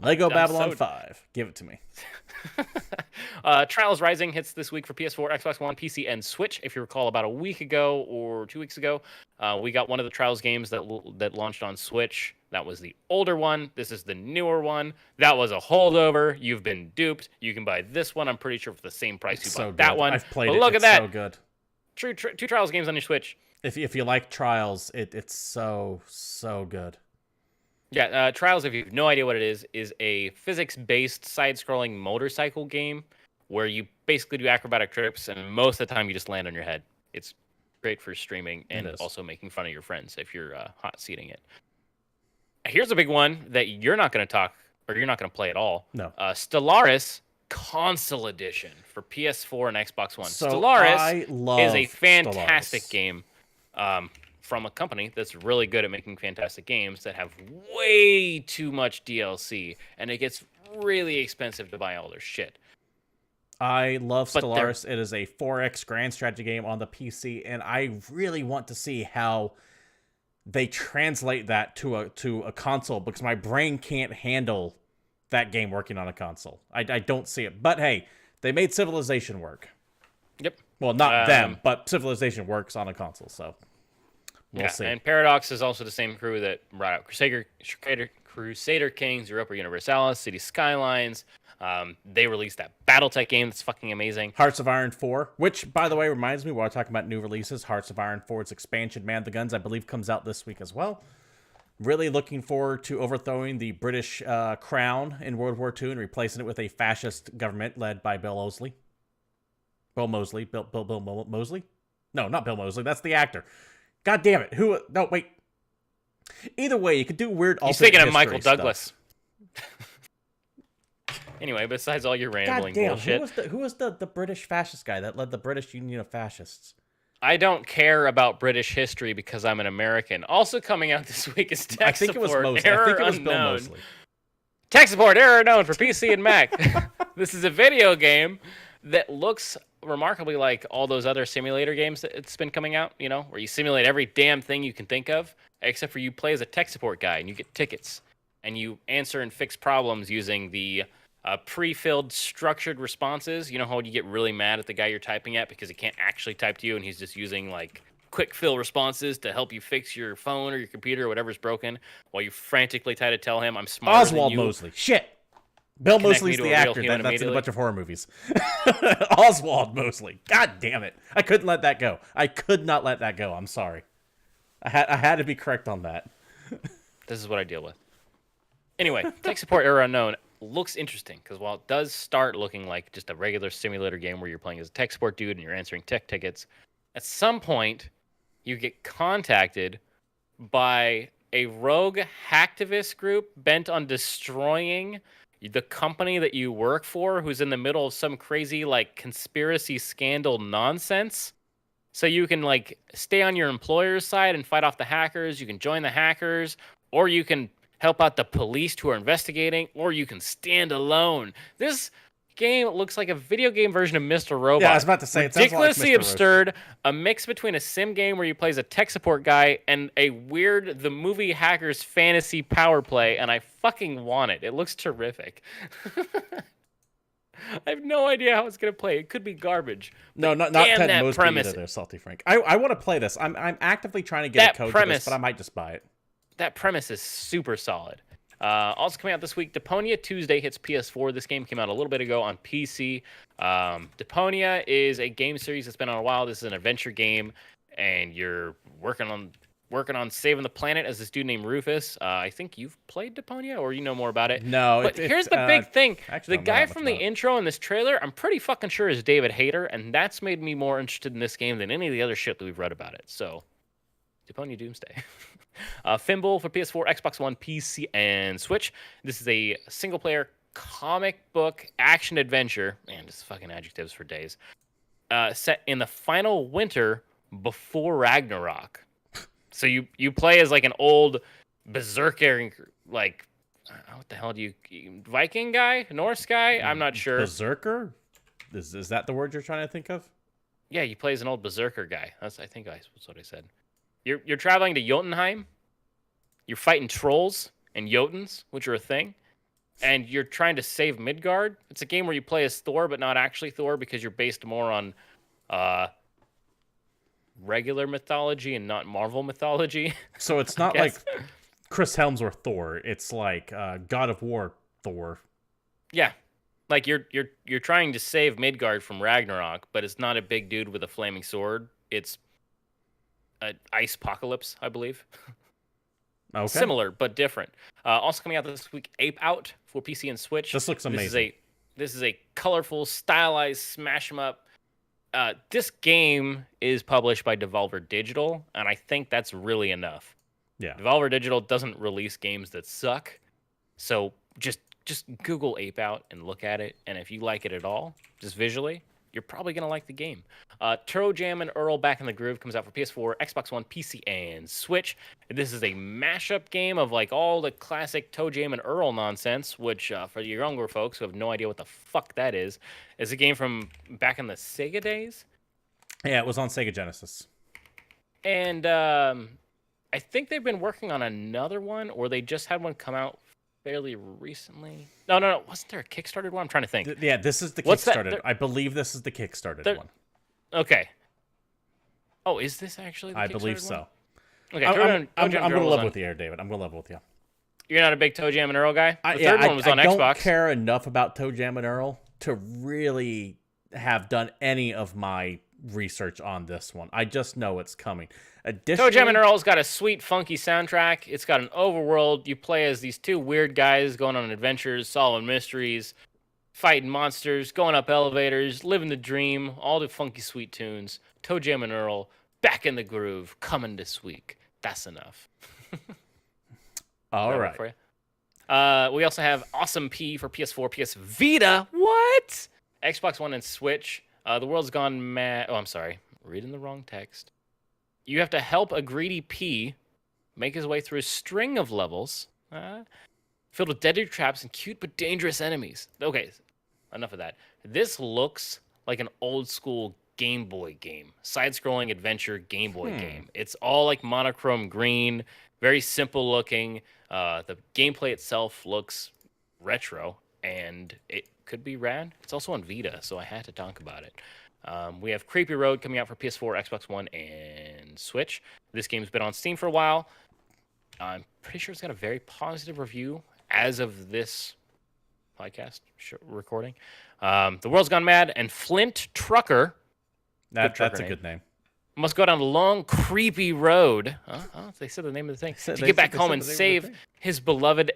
Lego Babylon 5. Give it to me. Trials Rising hits this week for PS4, Xbox One, PC, and Switch. If you recall, about a week ago or 2 weeks ago, we got one of the Trials games that launched on Switch. That was the older one. This is the newer one. That was a holdover. You've been duped. You can buy this one, I'm pretty sure, for the same price you bought that one. I've played it. Look at that. So good. Two Trials games on your Switch. If you like Trials, it's so good. Yeah, Trials, if you have no idea what it is a physics-based side-scrolling motorcycle game where you basically do acrobatic trips, and most of the time you just land on your head. It's great for streaming and also making fun of your friends if you're hot seating it. Here's a big one that you're not going to talk, or you're not going to play at all. No. Stellaris Console Edition for PS4 and Xbox One. So Stellaris is a fantastic Stellaris game. from a company that's really good at making fantastic games that have way too much DLC, and it gets really expensive to buy all their shit. I love But they're Stellaris. It is a 4X grand strategy game on the PC, and I really want to see how they translate that to a console, because my brain can't handle that game working on a console. I don't see it. But hey, they made Civilization work. Yep. Well, not them, but Civilization works on a console, so we'll see. And Paradox is also the same crew that brought out Crusader Kings, Europa Universalis, City Skylines. They released that BattleTech game that's fucking amazing. Hearts of Iron 4, which, by the way, reminds me, while we're talking about new releases, Hearts of Iron 4's expansion, Man the Guns, I believe comes out this week as well. Really looking forward to overthrowing the British crown in World War II and replacing it with a fascist government led by Bill Moseley. Bill Moseley. Bill Moseley? No, not Bill Moseley. That's the actor. God damn it. Who? No, wait. Either way, you could do weird alternate history. He's thinking of Michael stuff. Douglas. Anyway, besides all your rambling God damn, bullshit. Who was the British fascist guy that led the British Union of Fascists? I don't care about British history because I'm an American. Also coming out this week is tech support error unknown. Tech support error unknown for PC and Mac. This is a video game that looks remarkably like all those other simulator games that it's been coming out, you know, where you simulate every damn thing you can think of, except for you play as a tech support guy and you get tickets and you answer and fix problems using the pre-filled structured responses. You know how you get really mad at the guy you're typing at because he can't actually type to you and he's just using like quick fill responses to help you fix your phone or your computer or whatever's broken while you frantically try to tell him I'm smarter Oswald than you. Mosley. Shit. Bill Mosley's the actor that's in a bunch of horror movies. Oswald Mosley. God damn it. I couldn't let that go. I could not let that go. I'm sorry. I had to be correct on that. This is what I deal with. Anyway, tech support error unknown looks interesting because while it does start looking like just a regular simulator game where you're playing as a tech support dude and you're answering tech tickets, at some point you get contacted by a rogue hacktivist group bent on destroying the company that you work for, who's in the middle of some crazy like conspiracy scandal nonsense. So you can like stay on your employer's side and fight off the hackers. You can join the hackers, or you can help out the police who are investigating, or you can stand alone. This game looks like a video game version of Mr. Robot. Yeah, I was about to say, it sounds ridiculously like Mr. absurd, a mix between a sim game where you play as a tech support guy and a weird The Movie Hackers fantasy power play, and I fucking want it. It looks terrific. I have no idea how it's gonna play. It could be garbage. No, not Ted Mosby either there, Salty Frank. I want to play this. I'm actively trying to get a code for this, but I might just buy it. That premise is super solid. Also coming out this week, Deponia Tuesday hits PS4. This game came out a little bit ago on PC. Deponia is a game series that's been on a while. This is an adventure game, and you're working on saving the planet as this dude named Rufus. I think you've played Deponia, or you know more about it. No, but here's the big thing: the guy from the it. intro in this trailer, I'm pretty fucking sure is David Hayter, and that's made me more interested in this game than any of the other shit that we've read about it. So, Deponia Doomsday. Fimble for PS4, Xbox One, PC, and Switch. This is a single-player comic book action adventure. Man, just fucking adjectives for days. Set in the final winter before Ragnarok. So you play as like an old berserker, like what the hell do you Viking guy, Norse guy? I'm not sure. Berserker? Is that the word you're trying to think of? Yeah, you play as an old berserker guy. That's what I said. You're traveling to Jotunheim. You're fighting trolls and Jotuns, which are a thing, and you're trying to save Midgard. It's a game where you play as Thor, but not actually Thor because you're based more on regular mythology and not Marvel mythology. So it's not like Chris Hemsworth Thor. It's like God of War Thor. Yeah, like you're trying to save Midgard from Ragnarok, but it's not a big dude with a flaming sword. It's Ice Apocalypse, I believe. Okay. Similar, but different. Also coming out this week, Ape Out for PC and Switch. This looks amazing. This is a colorful, stylized smash 'em up. This game is published by Devolver Digital, and I think that's really enough. Yeah. Devolver Digital doesn't release games that suck, so just Google Ape Out and look at it, and if you like it at all, just visually, you're probably going to like the game. Toe Jam and Earl Back in the Groove comes out for PS4, Xbox One, PC, and Switch. This is a mashup game of like all the classic Toe Jam and Earl nonsense, which for your younger folks who have no idea what the fuck that is a game from back in the Sega days. Yeah, it was on Sega Genesis. And I think they've been working on another one, or they just had one come out fairly recently. No. Wasn't there a Kickstarted one? I'm trying to think. Yeah, this is the Kickstarted. I believe this is the Kickstarted one. Okay. Oh, is this actually the Kickstarted I believe one? so. Okay, I'm going to level with you here, David. I'm going to level with you. You're not a big Toe Jam and Earl guy? The third one was on Xbox. I don't Xbox. care enough about Toe Jam and Earl to really have done any of my research on this one. I just know it's coming. Toe Jam and Earl's got a sweet, funky soundtrack. It's got an overworld. You play as these two weird guys going on adventures, solving mysteries, fighting monsters, going up elevators, living the dream, all the funky, sweet tunes. Toe Jam and Earl, Back in the Groove, coming this week. That's enough. All right. For you? We also have Awesome P for PS4, PS Vita. What? Xbox One and Switch. The world's gone mad. Oh, I'm sorry. Reading the wrong text. You have to help a greedy P make his way through a string of levels filled with deadly traps and cute but dangerous enemies. Okay, enough of that. This looks like an old school Game Boy game. Side-scrolling adventure Game Boy game. It's all like monochrome green, very simple looking. The gameplay itself looks retro, and it could be rad. It's also on Vita, so I had to talk about it. We have Creepy Road coming out for PS4, Xbox One, and Switch. This game's been on Steam for a while. I'm pretty sure it's got a very positive review as of this podcast recording. The World's Gone Mad and Flint Trucker. That's a good name. Must go down a long, creepy road. They said the name of the thing. To get back home and save his beloved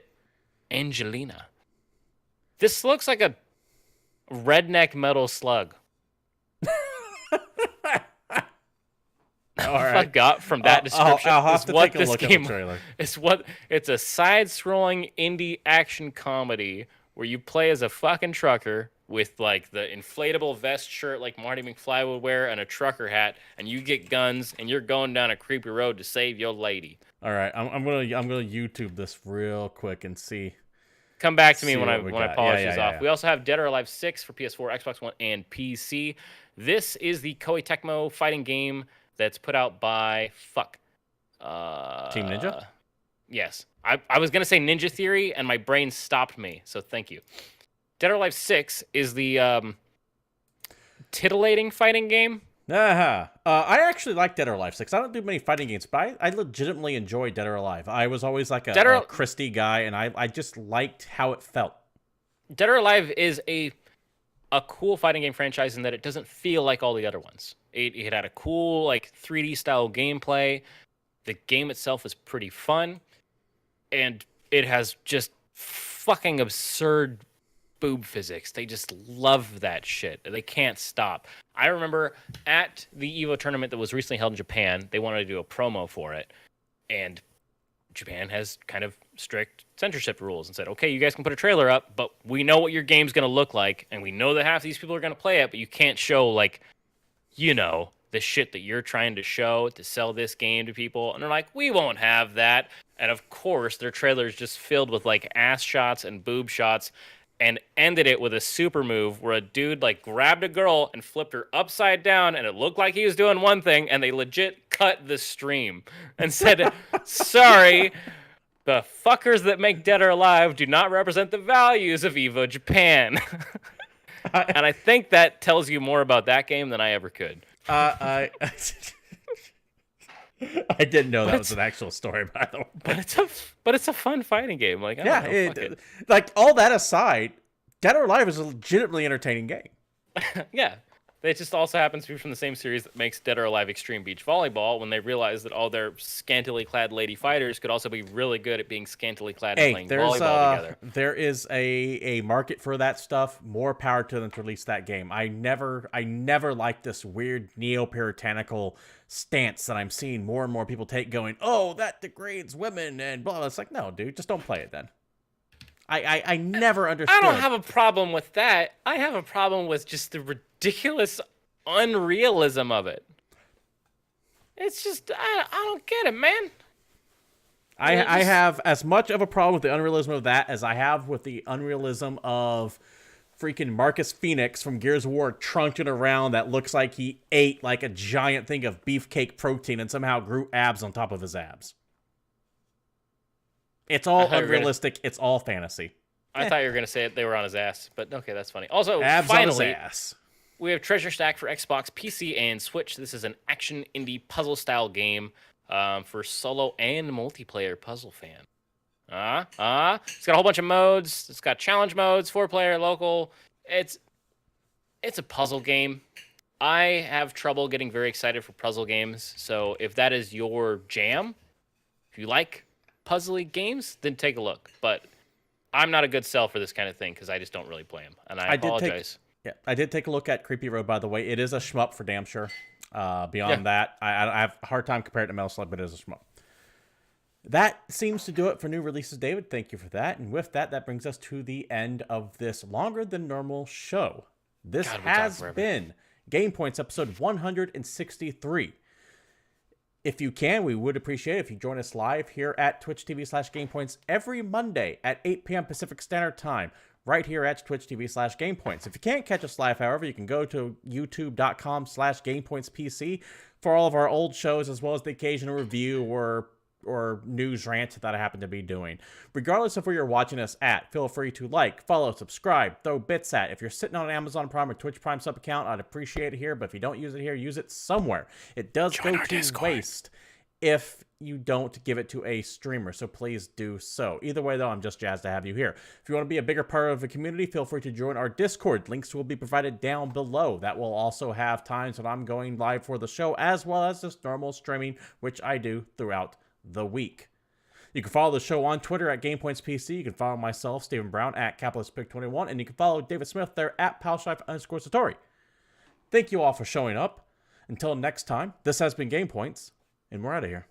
Angelina. This looks like a redneck metal slug. All right. I got from that description. I'll have to take a look at the trailer. It's a side-scrolling indie action comedy where you play as a fucking trucker with like the inflatable vest shirt like Marty McFly would wear and a trucker hat, and you get guns and you're going down a creepy road to save your lady. All right, I'm gonna YouTube this real quick and see. Come back to me when I polish these off. Yeah. We also have Dead or Alive 6 for PS4, Xbox One, and PC. This is the Koei Tecmo fighting game that's put out by Team Ninja? Yes. I was going to say Ninja Theory, and my brain stopped me, so thank you. Dead or Alive 6 is the titillating fighting game. I actually like Dead or Alive 6. I don't do many fighting games, but I legitimately enjoy Dead or Alive. I was always like a Christie guy, and I just liked how it felt. Dead or Alive is a cool fighting game franchise in that it doesn't feel like all the other ones. It had a cool like 3D style gameplay. The game itself is pretty fun, and it has just fucking absurd boob physics. They just love that shit. They can't stop. I remember at the EVO tournament that was recently held in Japan, they wanted to do a promo for it, and Japan has kind of strict censorship rules and said, okay, you guys can put a trailer up, but we know what your game's going to look like, and we know that half these people are going to play it, but you can't show, like, you know, the shit that you're trying to show to sell this game to people. And they're like, we won't have that. And of course, their trailer is just filled with, like, ass shots and boob shots, and ended it with a super move where a dude, like, grabbed a girl and flipped her upside down, and it looked like he was doing one thing, and they legit cut the stream and said, sorry, the fuckers that make Dead or Alive do not represent the values of EVO Japan. And I think that tells you more about that game than I ever could. I didn't know that was an actual story, by the way. But it's a fun fighting game. Like, like all that aside, Dead or Alive is a legitimately entertaining game. Yeah, it just also happens to be from the same series that makes Dead or Alive Extreme Beach Volleyball. When they realized that all their scantily clad lady fighters could also be really good at being scantily clad and playing volleyball together. There is a market for that stuff. More power to them to release that game. I never liked this weird neo-puritanical stance that I'm seeing more and more people take, going, oh, that degrades women and blah. It's like, no, dude, just don't play it then. I never understood. I don't have a problem with that. I have a problem with just the ridiculous unrealism of it. It's just, I don't get it, man. I have as much of a problem with the unrealism of that as I have with the unrealism of freaking Marcus Phoenix from Gears of War trunking around that looks like he ate like a giant thing of beefcake protein and somehow grew abs on top of his abs. It's all unrealistic. It's all fantasy. I thought you were going to say they were on his ass, but okay, that's funny. Also, abs finally, on his ass. We have Treasure Stack for Xbox, PC, and Switch. This is an action indie puzzle style game for solo and multiplayer puzzle fan. It's got a whole bunch of modes. It's got challenge modes, 4-player, local. It's a puzzle game. I have trouble getting very excited for puzzle games. So if that is your jam, if you like puzzly games, then take a look. But I'm not a good sell for this kind of thing because I just don't really play them, and I apologize. I did take a look at Creepy Road, by the way. It is a shmup for damn sure. Beyond that, I have a hard time comparing it to Metal Slug, but it is a shmup. That seems to do it for new releases, David. Thank you for that. And with that, that brings us to the end of this longer than normal show. This has been GamePoints episode 163. If you can, we would appreciate it if you join us live here at Twitch TV/GamePoints every Monday at 8 p.m. Pacific Standard Time, right here at Twitch TV/GamePoints. If you can't catch us live, however, you can go to youtube.com/GamePointsPC for all of our old shows, as well as the occasional review or news rant that I happen to be doing. Regardless of where you're watching us at, feel free to like, follow, subscribe, throw bits at. If you're sitting on an Amazon Prime or Twitch Prime sub account, I'd appreciate it here, but if you don't use it here, use it somewhere. It does go to waste if you don't give it to a streamer, so please do so. Either way, though, I'm just jazzed to have you here. If you want to be a bigger part of the community, feel free to join our Discord. Links will be provided down below. That will also have times when I'm going live for the show, as well as just normal streaming, which I do throughout the week. You can follow the show on Twitter at GamePoints PC. You can follow myself, Stephen Brown, at CapitalistPick21, and you can follow David Smith there at _Satori. Thank you all for showing up. Until next time, this has been GamePoints, and we're out of here.